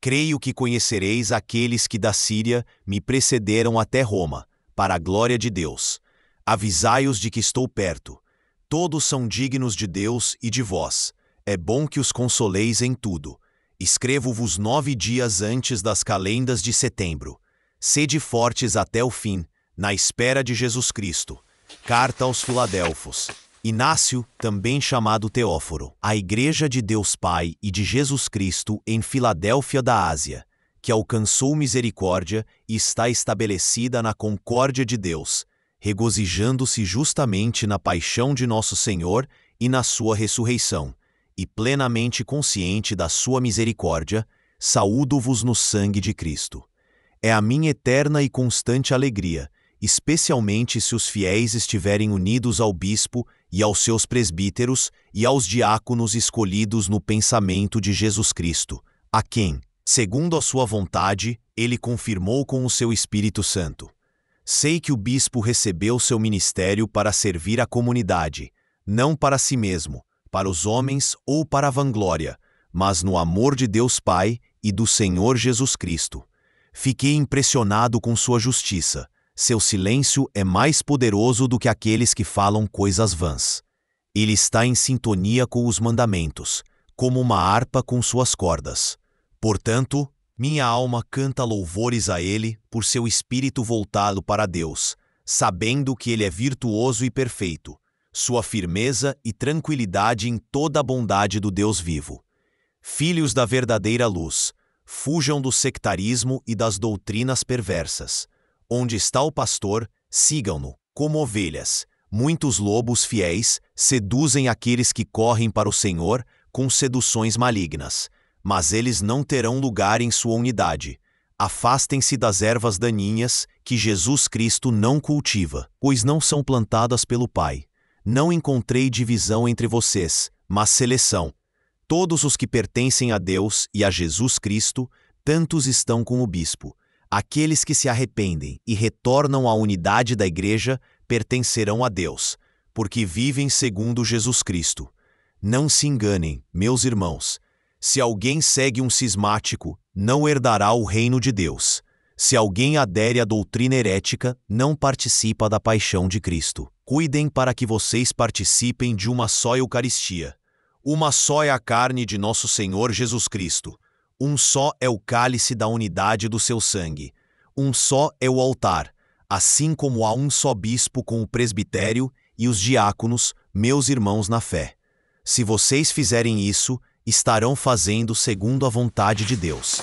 S1: Creio que conhecereis aqueles que da Síria me precederam até Roma, para a glória de Deus. Avisai-os de que estou perto. Todos são dignos de Deus e de vós. É bom que os consoleis em tudo. Escrevo-vos 9 dias antes das calendas de setembro. Sede fortes até o fim, na espera de Jesus Cristo. Carta aos Filadelfos. Inácio, também chamado Teóforo, a Igreja de Deus Pai e de Jesus Cristo em Filadélfia da Ásia, que alcançou misericórdia e está estabelecida na concórdia de Deus, regozijando-se justamente na paixão de nosso Senhor e na sua ressurreição, e plenamente consciente da sua misericórdia, saúdo-vos no sangue de Cristo. É a minha eterna e constante alegria, especialmente se os fiéis estiverem unidos ao bispo e aos seus presbíteros e aos diáconos escolhidos no pensamento de Jesus Cristo, a quem, segundo a sua vontade, ele confirmou com o seu Espírito Santo. Sei que o bispo recebeu seu ministério para servir a comunidade, não para si mesmo, para os homens ou para a vanglória, mas no amor de Deus Pai e do Senhor Jesus Cristo. Fiquei impressionado com sua justiça. Seu silêncio é mais poderoso do que aqueles que falam coisas vãs. Ele está em sintonia com os mandamentos, como uma harpa com suas cordas. Portanto, minha alma canta louvores a ele por seu espírito voltado para Deus, sabendo que ele é virtuoso e perfeito, sua firmeza e tranquilidade em toda a bondade do Deus vivo. Filhos da verdadeira luz, fujam do sectarismo e das doutrinas perversas. Onde está o pastor, sigam-no, como ovelhas. Muitos lobos fiéis seduzem aqueles que correm para o Senhor com seduções malignas, mas eles não terão lugar em sua unidade. Afastem-se das ervas daninhas que Jesus Cristo não cultiva, pois não são plantadas pelo Pai. Não encontrei divisão entre vocês, mas seleção. Todos os que pertencem a Deus e a Jesus Cristo, tantos estão com o bispo. Aqueles que se arrependem e retornam à unidade da igreja pertencerão a Deus, porque vivem segundo Jesus Cristo. Não se enganem, meus irmãos. Se alguém segue um cismático, não herdará o reino de Deus. Se alguém adere à doutrina herética, não participa da paixão de Cristo. Cuidem para que vocês participem de uma só Eucaristia. Uma só é a carne de nosso Senhor Jesus Cristo. Um só é o cálice da unidade do seu sangue. Um só é o altar, assim como há um só bispo com o presbitério e os diáconos, meus irmãos na fé. Se vocês fizerem isso, estarão fazendo segundo a vontade de Deus.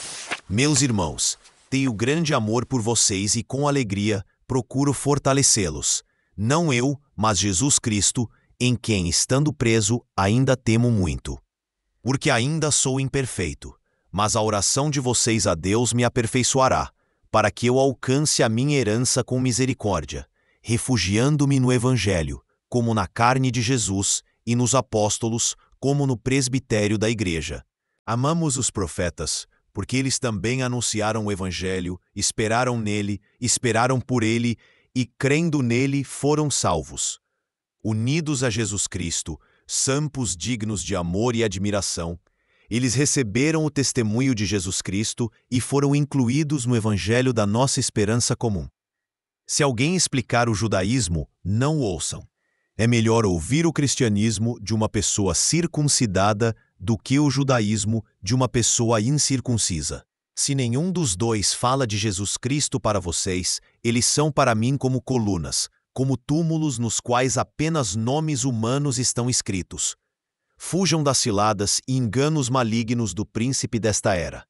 S1: Meus irmãos, tenho grande amor por vocês e com alegria procuro fortalecê-los. Não eu, mas Jesus Cristo, em quem, estando preso, ainda temo muito. Porque ainda sou imperfeito, mas a oração de vocês a Deus me aperfeiçoará, para que eu alcance a minha herança com misericórdia, refugiando-me no Evangelho, como na carne de Jesus, e nos apóstolos, como no presbitério da igreja. Amamos os profetas, porque eles também anunciaram o Evangelho, esperaram nele, esperaram por ele, e crendo nele foram salvos. Unidos a Jesus Cristo, santos dignos de amor e admiração, eles receberam o testemunho de Jesus Cristo e foram incluídos no evangelho da nossa esperança comum. Se alguém explicar o judaísmo, não o ouçam. É melhor ouvir o cristianismo de uma pessoa circuncidada do que o judaísmo de uma pessoa incircuncisa. Se nenhum dos dois fala de Jesus Cristo para vocês, eles são para mim como colunas, como túmulos nos quais apenas nomes humanos estão escritos. Fujam das ciladas e enganos malignos do príncipe desta era.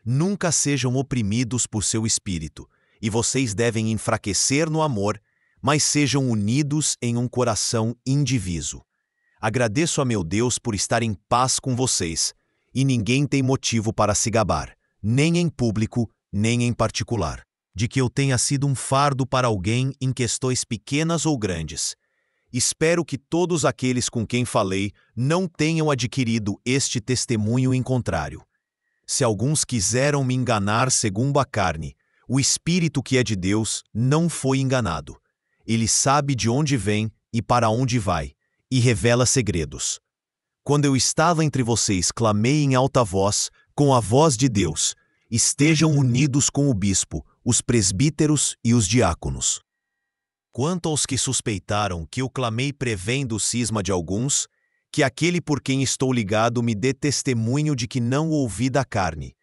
S1: Nunca sejam oprimidos por seu espírito, e vocês devem enfraquecer no amor, mas sejam unidos em um coração indiviso. Agradeço a meu Deus por estar em paz com vocês, e ninguém tem motivo para se gabar, nem em público, nem em particular, de que eu tenha sido um fardo para alguém em questões pequenas ou grandes. Espero que todos aqueles com quem falei não tenham adquirido este testemunho em contrário. Se alguns quiseram me enganar segundo a carne, o Espírito que é de Deus não foi enganado. Ele sabe de onde vem e para onde vai, e revela segredos. Quando eu estava entre vocês, clamei em alta voz, com a voz de Deus: estejam unidos com o bispo, os presbíteros e os diáconos. Quanto aos que suspeitaram que eu clamei prevendo o cisma de alguns, que aquele por quem estou ligado me dê testemunho de que não o ouvi da carne.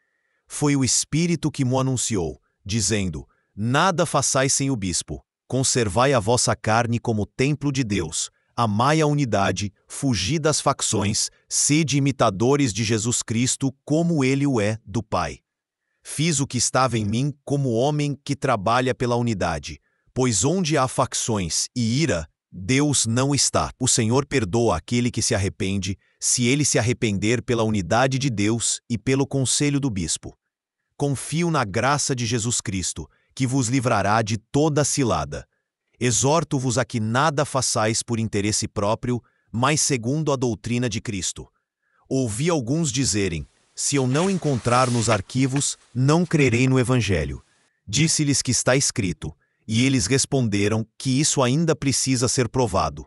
S1: Foi o Espírito que mo anunciou, dizendo: nada façais sem o bispo, conservai a vossa carne como templo de Deus, amai a unidade, fugi das facções, sede imitadores de Jesus Cristo como ele o é do Pai. Fiz o que estava em mim como homem que trabalha pela unidade, pois onde há facções e ira, Deus não está. O Senhor perdoa aquele que se arrepende, se ele se arrepender pela unidade de Deus e pelo conselho do bispo. Confio na graça de Jesus Cristo, que vos livrará de toda cilada. Exorto-vos a que nada façais por interesse próprio, mas segundo a doutrina de Cristo. Ouvi alguns dizerem: se eu não encontrar nos arquivos, não crerei no Evangelho. Disse-lhes que está escrito, e eles responderam que isso ainda precisa ser provado.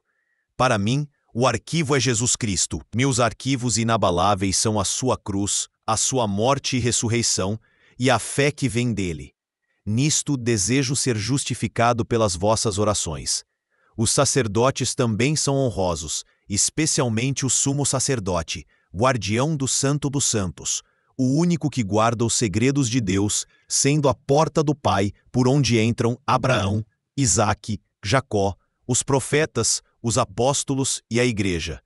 S1: Para mim, o arquivo é Jesus Cristo. Meus arquivos inabaláveis são a sua cruz, a sua morte e ressurreição, e a fé que vem dele. Nisto desejo ser justificado pelas vossas orações. Os sacerdotes também são honrosos, especialmente o sumo sacerdote, guardião do Santo dos Santos, o único que guarda os segredos de Deus, sendo a porta do Pai por onde entram Abraão, Isaque, Jacó, os profetas, os apóstolos e a Igreja.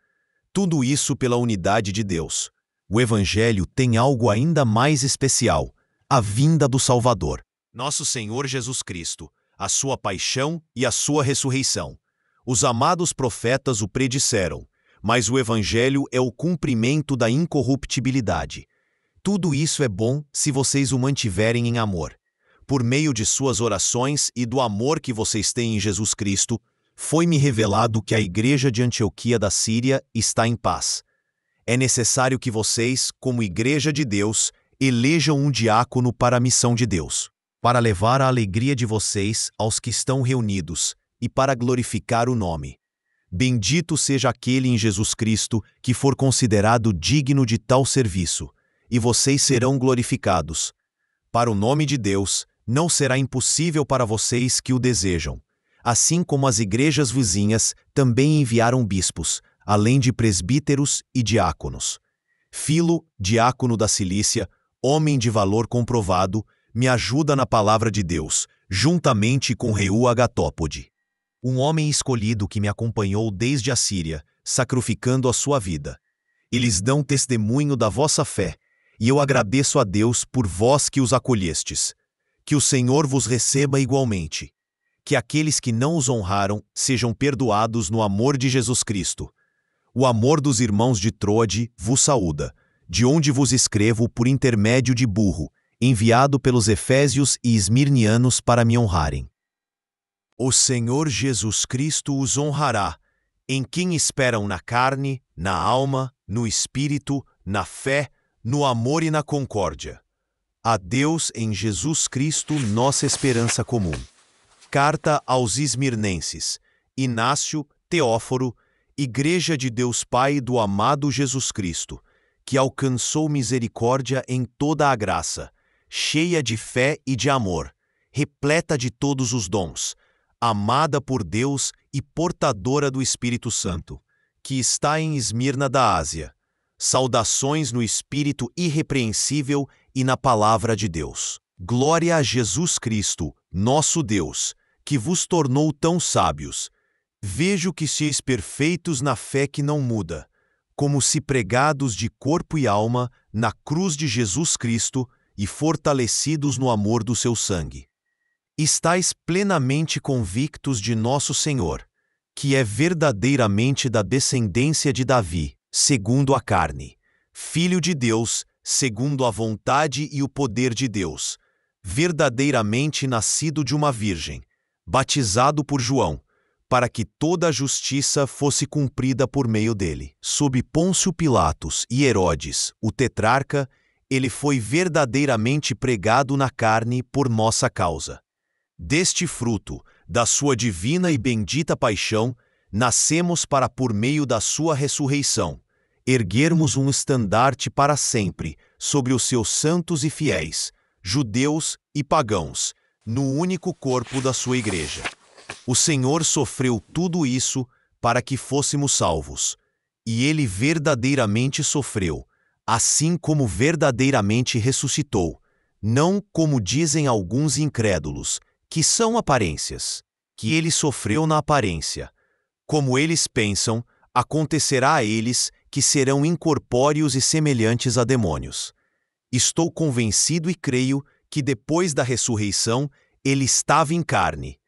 S1: Tudo isso pela unidade de Deus. O Evangelho tem algo ainda mais especial: a vinda do Salvador, nosso Senhor Jesus Cristo, a sua paixão e a sua ressurreição. Os amados profetas o predisseram, mas o Evangelho é o cumprimento da incorruptibilidade. Tudo isso é bom se vocês o mantiverem em amor. Por meio de suas orações e do amor que vocês têm em Jesus Cristo, foi-me revelado que a igreja de Antioquia da Síria está em paz. É necessário que vocês, como igreja de Deus, elejam um diácono para a missão de Deus, para levar a alegria de vocês aos que estão reunidos e para glorificar o nome. Bendito seja aquele em Jesus Cristo que for considerado digno de tal serviço, e vocês serão glorificados. Para o nome de Deus, não será impossível para vocês que o desejam. Assim como as igrejas vizinhas também enviaram bispos, além de presbíteros e diáconos. Filo, diácono da Cilícia, homem de valor comprovado, me ajuda na palavra de Deus, juntamente com Reu Agatópode, um homem escolhido que me acompanhou desde a Síria, sacrificando a sua vida. Eles dão testemunho da vossa fé, e eu agradeço a Deus por vós que os acolhestes. Que o Senhor vos receba igualmente. Que aqueles que não os honraram sejam perdoados no amor de Jesus Cristo. O amor dos irmãos de Troade vos saúda, de onde vos escrevo por intermédio de Burro, enviado pelos Efésios e Esmirnianos para me honrarem. O Senhor Jesus Cristo os honrará, em quem esperam na carne, na alma, no espírito, na fé, no amor e na concórdia. A Deus em Jesus Cristo, nossa esperança comum. Carta aos Esmirnenses. Inácio, Teóforo, Igreja de Deus Pai do amado Jesus Cristo, que alcançou misericórdia em toda a graça, cheia de fé e de amor, repleta de todos os dons, amada por Deus e portadora do Espírito Santo, que está em Esmirna da Ásia. Saudações no Espírito irrepreensível e na Palavra de Deus. Glória a Jesus Cristo, nosso Deus, que vos tornou tão sábios. Vejo que sois perfeitos na fé que não muda, como se pregados de corpo e alma na cruz de Jesus Cristo e fortalecidos no amor do seu sangue. Estais plenamente convictos de nosso Senhor, que é verdadeiramente da descendência de Davi, segundo a carne, Filho de Deus, segundo a vontade e o poder de Deus, verdadeiramente nascido de uma virgem, batizado por João, para que toda a justiça fosse cumprida por meio dele. Sob Pôncio Pilatos e Herodes, o tetrarca, ele foi verdadeiramente pregado na carne por nossa causa. Deste fruto, da sua divina e bendita paixão, nascemos para, por meio da sua ressurreição, erguermos um estandarte para sempre sobre os seus santos e fiéis, judeus e pagãos, no único corpo da sua igreja. O Senhor sofreu tudo isso para que fôssemos salvos, e ele verdadeiramente sofreu, assim como verdadeiramente ressuscitou, não como dizem alguns incrédulos, que são aparências, que ele sofreu na aparência. Como eles pensam, acontecerá a eles que serão incorpóreos e semelhantes a demônios. Estou convencido e creio que depois da ressurreição ele estava em carne.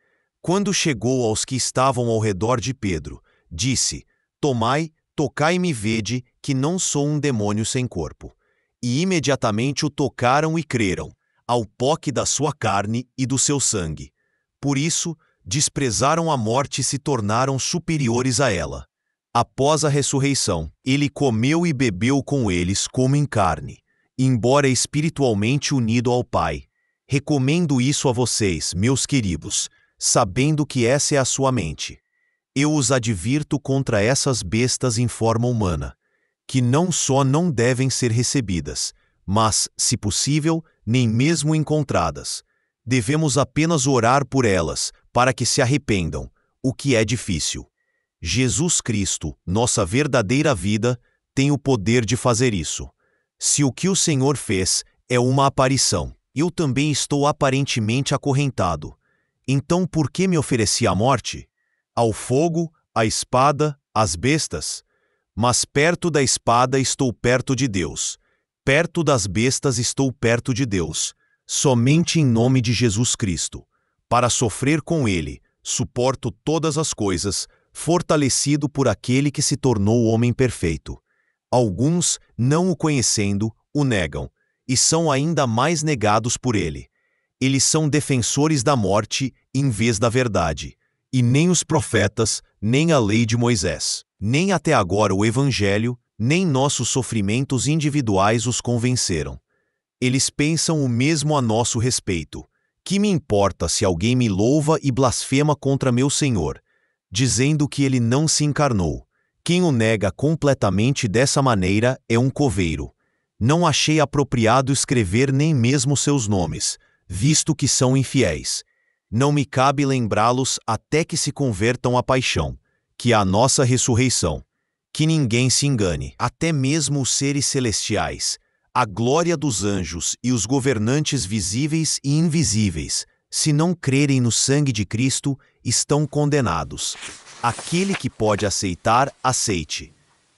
S1: Quando chegou aos que estavam ao redor de Pedro, disse: Tomai, tocai-me e vede, que não sou um demônio sem corpo. E imediatamente o tocaram e creram, ao toque da sua carne e do seu sangue. Por isso, desprezaram a morte e se tornaram superiores a ela. Após a ressurreição, ele comeu e bebeu com eles como em carne, embora espiritualmente unido ao Pai. Recomendo isso a vocês, meus queridos, sabendo que essa é a sua mente. Eu os advirto contra essas bestas em forma humana, que não só não devem ser recebidas, mas, se possível, nem mesmo encontradas. Devemos apenas orar por elas, para que se arrependam, o que é difícil. Jesus Cristo, nossa verdadeira vida, tem o poder de fazer isso. Se o que o Senhor fez é uma aparição, eu também estou aparentemente acorrentado. Então por que me ofereci à morte? Ao fogo, à espada, às bestas? Mas perto da espada estou perto de Deus. Perto das bestas estou perto de Deus. Somente em nome de Jesus Cristo. Para sofrer com Ele, suporto todas as coisas, fortalecido por aquele que se tornou o homem perfeito. Alguns, não o conhecendo, o negam, e são ainda mais negados por ele. Eles são defensores da morte em vez da verdade, e nem os profetas, nem a lei de Moisés, nem até agora o Evangelho, nem nossos sofrimentos individuais os convenceram. Eles pensam o mesmo a nosso respeito. Que me importa se alguém me louva e blasfema contra meu Senhor, dizendo que ele não se encarnou? Quem o nega completamente dessa maneira é um coveiro. Não achei apropriado escrever nem mesmo seus nomes, visto que são infiéis. Não me cabe lembrá-los até que se convertam à paixão, que é a nossa ressurreição. Que ninguém se engane, até mesmo os seres celestiais, a glória dos anjos e os governantes visíveis e invisíveis, se não crerem no sangue de Cristo, estão condenados. Aquele que pode aceitar, aceite.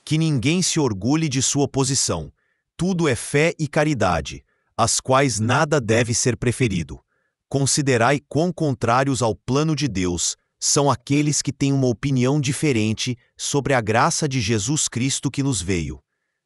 S1: Que ninguém se orgulhe de sua posição. Tudo é fé e caridade, as quais nada deve ser preferido. Considerai quão contrários ao plano de Deus são aqueles que têm uma opinião diferente sobre a graça de Jesus Cristo que nos veio.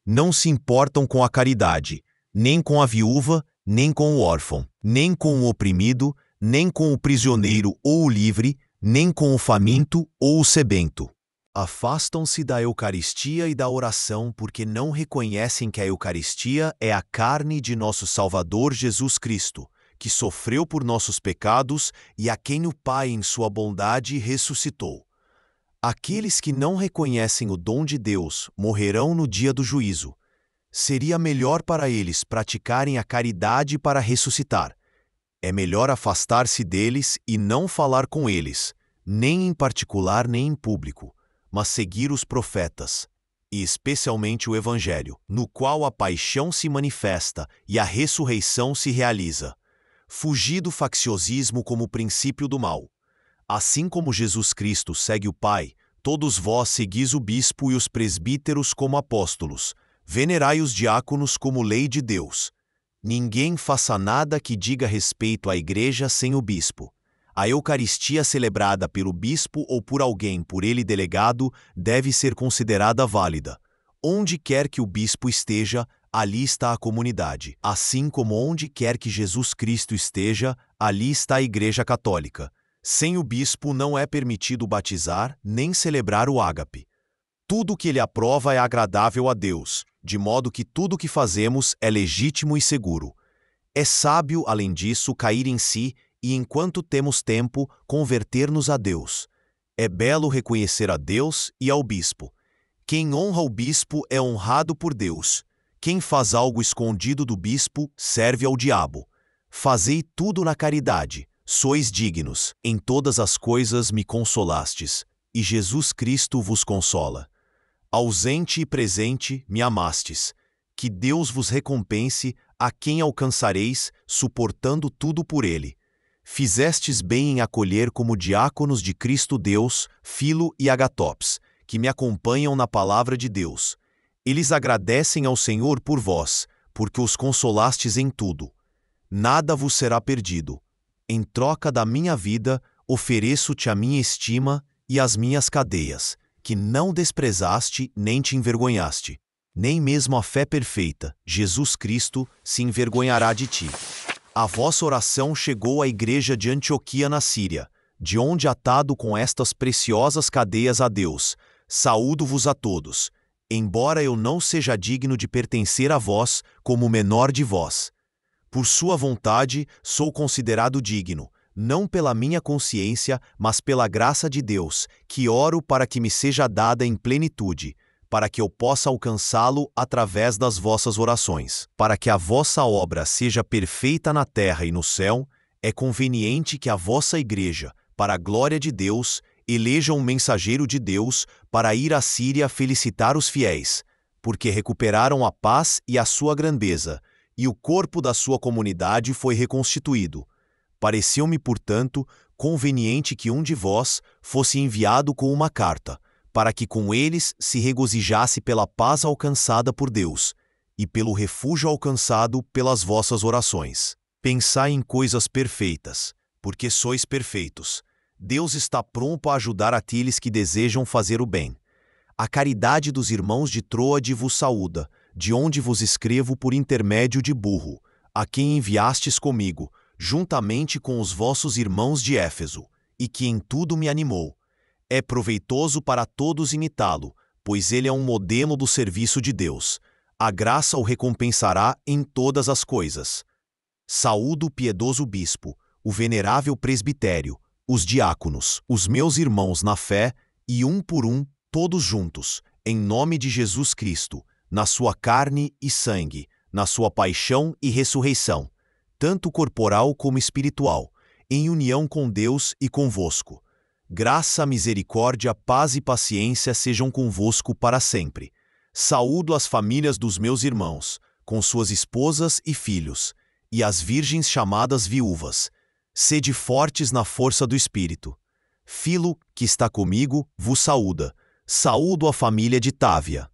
S1: Não se importam com a caridade, nem com a viúva, nem com o órfão, nem com o oprimido, nem com o prisioneiro ou o livre, nem com o faminto ou o sebento. Afastam-se da Eucaristia e da oração porque não reconhecem que a Eucaristia é a carne de nosso Salvador Jesus Cristo, que sofreu por nossos pecados e a quem o Pai, em sua bondade, ressuscitou. Aqueles que não reconhecem o dom de Deus morrerão no dia do juízo. Seria melhor para eles praticarem a caridade para ressuscitar. É melhor afastar-se deles e não falar com eles, nem em particular nem em público, mas seguir os profetas, e especialmente o Evangelho, no qual a paixão se manifesta e a ressurreição se realiza. Fugir do facciosismo como princípio do mal. Assim como Jesus Cristo segue o Pai, todos vós seguis o bispo e os presbíteros como apóstolos. Venerai os diáconos como lei de Deus. Ninguém faça nada que diga respeito à igreja sem o bispo. A Eucaristia celebrada pelo bispo ou por alguém por ele delegado deve ser considerada válida. Onde quer que o bispo esteja, ali está a comunidade. Assim como onde quer que Jesus Cristo esteja, ali está a Igreja Católica. Sem o bispo não é permitido batizar nem celebrar o ágape. Tudo que ele aprova é agradável a Deus, de modo que tudo que fazemos é legítimo e seguro. É sábio, além disso, cair em si e, enquanto temos tempo, converter-nos a Deus. É belo reconhecer a Deus e ao bispo. Quem honra o bispo é honrado por Deus. Quem faz algo escondido do bispo serve ao diabo. Fazei tudo na caridade. Sois dignos. Em todas as coisas me consolastes, e Jesus Cristo vos consola. Ausente e presente me amastes. Que Deus vos recompense, a quem alcançareis, suportando tudo por ele. Fizestes bem em acolher como diáconos de Cristo Deus, Filo e Agatops, que me acompanham na palavra de Deus. Eles agradecem ao Senhor por vós, porque os consolastes em tudo. Nada vos será perdido. Em troca da minha vida, ofereço-te a minha estima e as minhas cadeias, que não desprezaste nem te envergonhaste. Nem mesmo a fé perfeita, Jesus Cristo, se envergonhará de ti. A vossa oração chegou à igreja de Antioquia na Síria, de onde, atado com estas preciosas cadeias a Deus, saúdo-vos a todos, embora eu não seja digno de pertencer a vós como o menor de vós. Por sua vontade sou considerado digno, não pela minha consciência, mas pela graça de Deus, que oro para que me seja dada em plenitude, para que eu possa alcançá-lo através das vossas orações. Para que a vossa obra seja perfeita na terra e no céu, é conveniente que a vossa igreja, para a glória de Deus, eleja um mensageiro de Deus para ir à Síria felicitar os fiéis, porque recuperaram a paz e a sua grandeza, e o corpo da sua comunidade foi reconstituído. Pareceu-me, portanto, conveniente que um de vós fosse enviado com uma carta, para que com eles se regozijasse pela paz alcançada por Deus, e pelo refúgio alcançado pelas vossas orações. Pensai em coisas perfeitas, porque sois perfeitos. Deus está pronto a ajudar aqueles que desejam fazer o bem. A caridade dos irmãos de Troade vos saúda, de onde vos escrevo por intermédio de Burro, a quem enviastes comigo, juntamente com os vossos irmãos de Éfeso, e que em tudo me animou. É proveitoso para todos imitá-lo, pois ele é um modelo do serviço de Deus. A graça o recompensará em todas as coisas. Saúdo o piedoso bispo, o venerável presbitério, os diáconos, os meus irmãos na fé, e um por um, todos juntos, em nome de Jesus Cristo, na sua carne e sangue, na sua paixão e ressurreição, tanto corporal como espiritual, em união com Deus e convosco. Graça, misericórdia, paz e paciência sejam convosco para sempre. Saúdo as famílias dos meus irmãos, com suas esposas e filhos, e as virgens chamadas viúvas. Sede fortes na força do Espírito. Filo, que está comigo, vos saúda. Saúdo a família de Távia,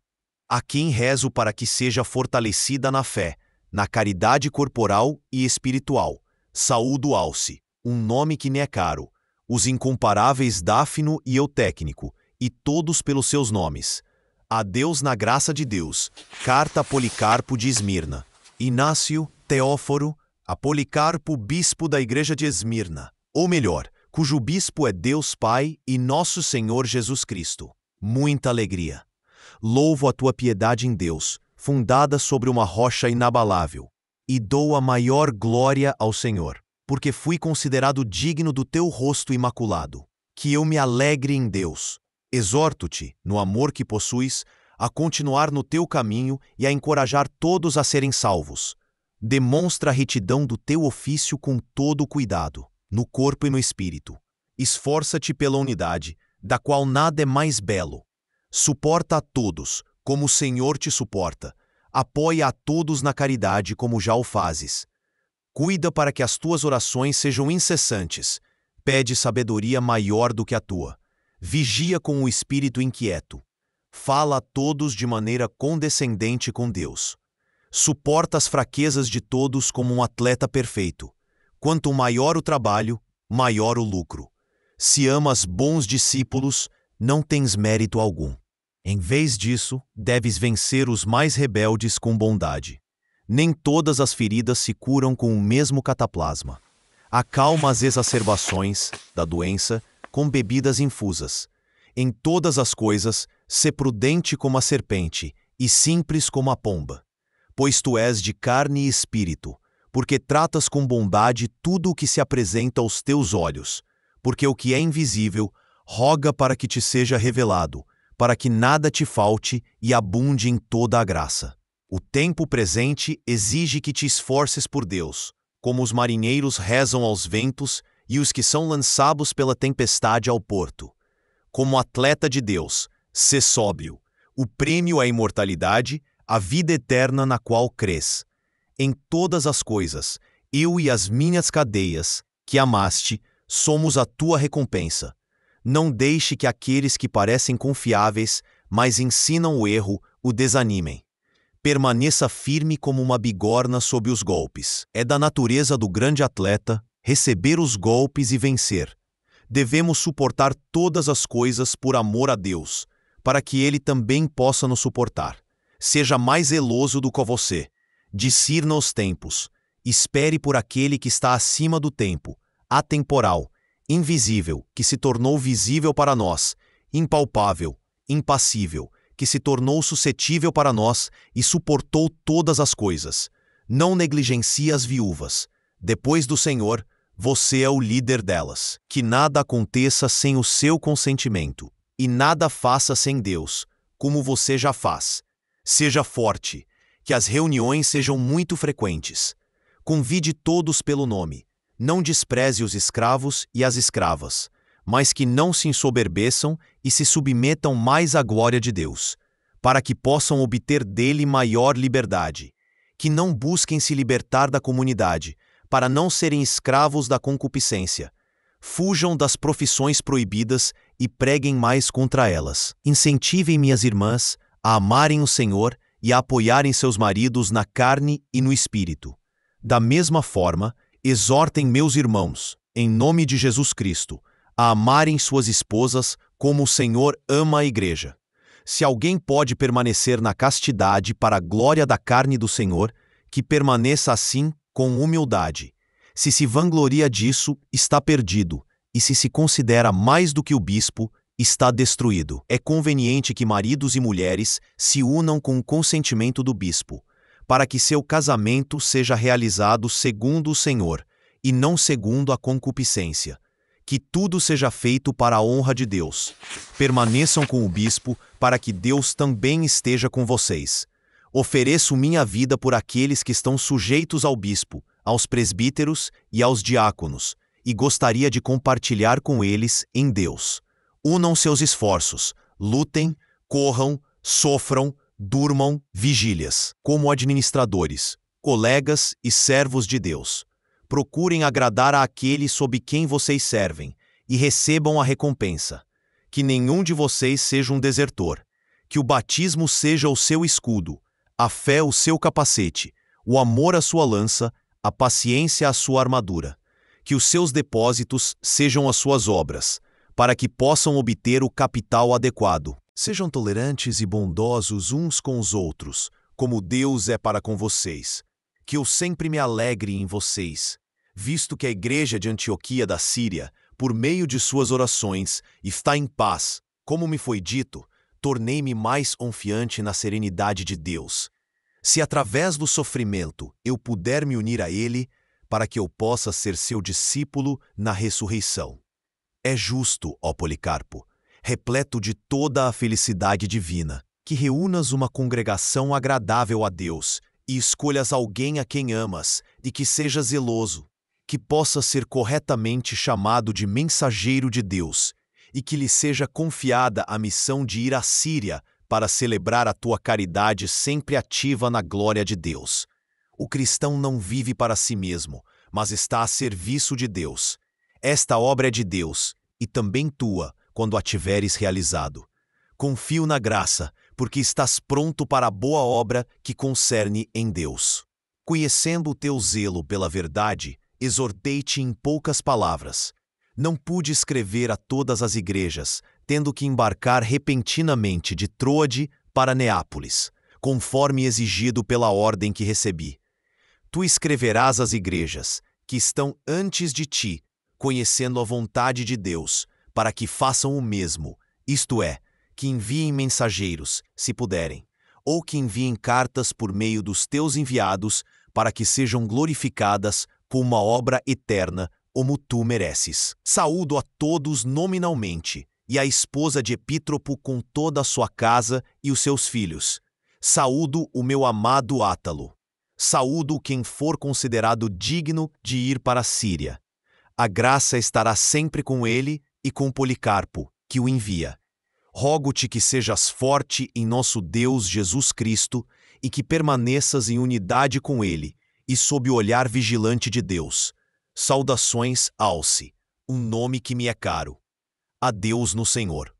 S1: a quem rezo para que seja fortalecida na fé, na caridade corporal e espiritual. Saúdo Alce, um nome que me é caro, os incomparáveis Dáfino e Eutécnico, e todos pelos seus nomes. A Deus na graça de Deus. Carta a Policarpo de Esmirna. Inácio, Teóforo, a Policarpo, bispo da igreja de Esmirna, ou melhor, cujo bispo é Deus Pai e nosso Senhor Jesus Cristo. Muita alegria. Louvo a tua piedade em Deus, fundada sobre uma rocha inabalável, e dou a maior glória ao Senhor, porque fui considerado digno do teu rosto imaculado. Que eu me alegre em Deus. Exorto-te, no amor que possuis, a continuar no teu caminho e a encorajar todos a serem salvos. Demonstra a retidão do teu ofício com todo o cuidado, no corpo e no espírito. Esforça-te pela unidade, da qual nada é mais belo. Suporta a todos, como o Senhor te suporta. Apoia a todos na caridade, como já o fazes. Cuida para que as tuas orações sejam incessantes. Pede sabedoria maior do que a tua. Vigia com o espírito inquieto. Fala a todos de maneira condescendente com Deus. Suporta as fraquezas de todos como um atleta perfeito. Quanto maior o trabalho, maior o lucro. Se amas bons discípulos, não tens mérito algum. Em vez disso, deves vencer os mais rebeldes com bondade. Nem todas as feridas se curam com o mesmo cataplasma. Acalma as exacerbações da doença com bebidas infusas. Em todas as coisas, sê prudente como a serpente e simples como a pomba. Pois tu és de carne e espírito, porque tratas com bondade tudo o que se apresenta aos teus olhos, porque o que é invisível roga para que te seja revelado, para que nada te falte e abunde em toda a graça. O tempo presente exige que te esforces por Deus, como os marinheiros rezam aos ventos e os que são lançados pela tempestade ao porto. Como atleta de Deus, sê sóbrio. O prêmio é a imortalidade, a vida eterna na qual crês. Em todas as coisas, eu e as minhas cadeias, que amaste, somos a tua recompensa. Não deixe que aqueles que parecem confiáveis, mas ensinam o erro, o desanimem. Permaneça firme como uma bigorna sob os golpes. É da natureza do grande atleta receber os golpes e vencer. devemos suportar todas as coisas por amor a Deus, para que Ele também possa nos suportar. Seja mais zeloso do que você. Discirna os tempos. Espere por aquele que está acima do tempo, atemporal, invisível, que se tornou visível para nós, impalpável, impassível, que se tornou suscetível para nós e suportou todas as coisas. Não negligencie as viúvas. Depois do Senhor, você é o líder delas. Que nada aconteça sem o seu consentimento, e nada faça sem Deus, como você já faz. Seja forte, que as reuniões sejam muito frequentes. Convide todos pelo nome. Não despreze os escravos e as escravas, mas que não se ensoberbeçam e se submetam mais à glória de Deus, para que possam obter dele maior liberdade. Que não busquem se libertar da comunidade, para não serem escravos da concupiscência. Fujam das profissões proibidas e preguem mais contra elas. Incentivem minhas irmãs a amarem o Senhor e a apoiarem seus maridos na carne e no espírito. Da mesma forma, exortem meus irmãos, em nome de Jesus Cristo, a amarem suas esposas como o Senhor ama a igreja. Se alguém pode permanecer na castidade para a glória da carne do Senhor, que permaneça assim com humildade. Se vangloria disso, está perdido, e se considera mais do que o bispo, está destruído. É conveniente que maridos e mulheres se unam com o consentimento do bispo, para que seu casamento seja realizado segundo o Senhor, e não segundo a concupiscência. Que tudo seja feito para a honra de Deus. Permaneçam com o bispo, para que Deus também esteja com vocês. Ofereço minha vida por aqueles que estão sujeitos ao bispo, aos presbíteros e aos diáconos, e gostaria de compartilhar com eles em Deus. Unam seus esforços, lutem, corram, sofram, durmam vigílias, como administradores, colegas e servos de Deus. Procurem agradar àquele sob quem vocês servem, e recebam a recompensa. Que nenhum de vocês seja um desertor. Que o batismo seja o seu escudo, a fé o seu capacete, o amor a sua lança, a paciência a sua armadura. Que os seus depósitos sejam as suas obras, para que possam obter o capital adequado. Sejam tolerantes e bondosos uns com os outros, como Deus é para com vocês. Que eu sempre me alegre em vocês, visto que a igreja de Antioquia da Síria, por meio de suas orações, está em paz. Como me foi dito, tornei-me mais confiante na serenidade de Deus. Se através do sofrimento eu puder me unir a Ele, para que eu possa ser seu discípulo na ressurreição. É justo, ó Policarpo, repleto de toda a felicidade divina, que reúnas uma congregação agradável a Deus, e escolhas alguém a quem amas, e que seja zeloso, que possa ser corretamente chamado de mensageiro de Deus, e que lhe seja confiada a missão de ir à Síria para celebrar a tua caridade sempre ativa na glória de Deus. O cristão não vive para si mesmo, mas está a serviço de Deus. Esta obra é de Deus, e também tua, quando a tiveres realizado. Confio na graça, porque estás pronto para a boa obra que concerne em Deus. Conhecendo o teu zelo pela verdade, exortei-te em poucas palavras. Não pude escrever a todas as igrejas, tendo que embarcar repentinamente de Troade para Neápolis, conforme exigido pela ordem que recebi. Tu escreverás às igrejas, que estão antes de ti, conhecendo a vontade de Deus, para que façam o mesmo, isto é, que enviem mensageiros, se puderem, ou que enviem cartas por meio dos teus enviados, para que sejam glorificadas com uma obra eterna, como tu mereces. Saúdo a todos nominalmente, e a esposa de Epítropo com toda a sua casa e os seus filhos. Saúdo o meu amado Átalo. Saúdo quem for considerado digno de ir para a Síria. A graça estará sempre com ele e com Policarpo, que o envia. Rogo-te que sejas forte em nosso Deus Jesus Cristo e que permaneças em unidade com ele e sob o olhar vigilante de Deus. Saudações, Alce, um nome que me é caro. Adeus no Senhor.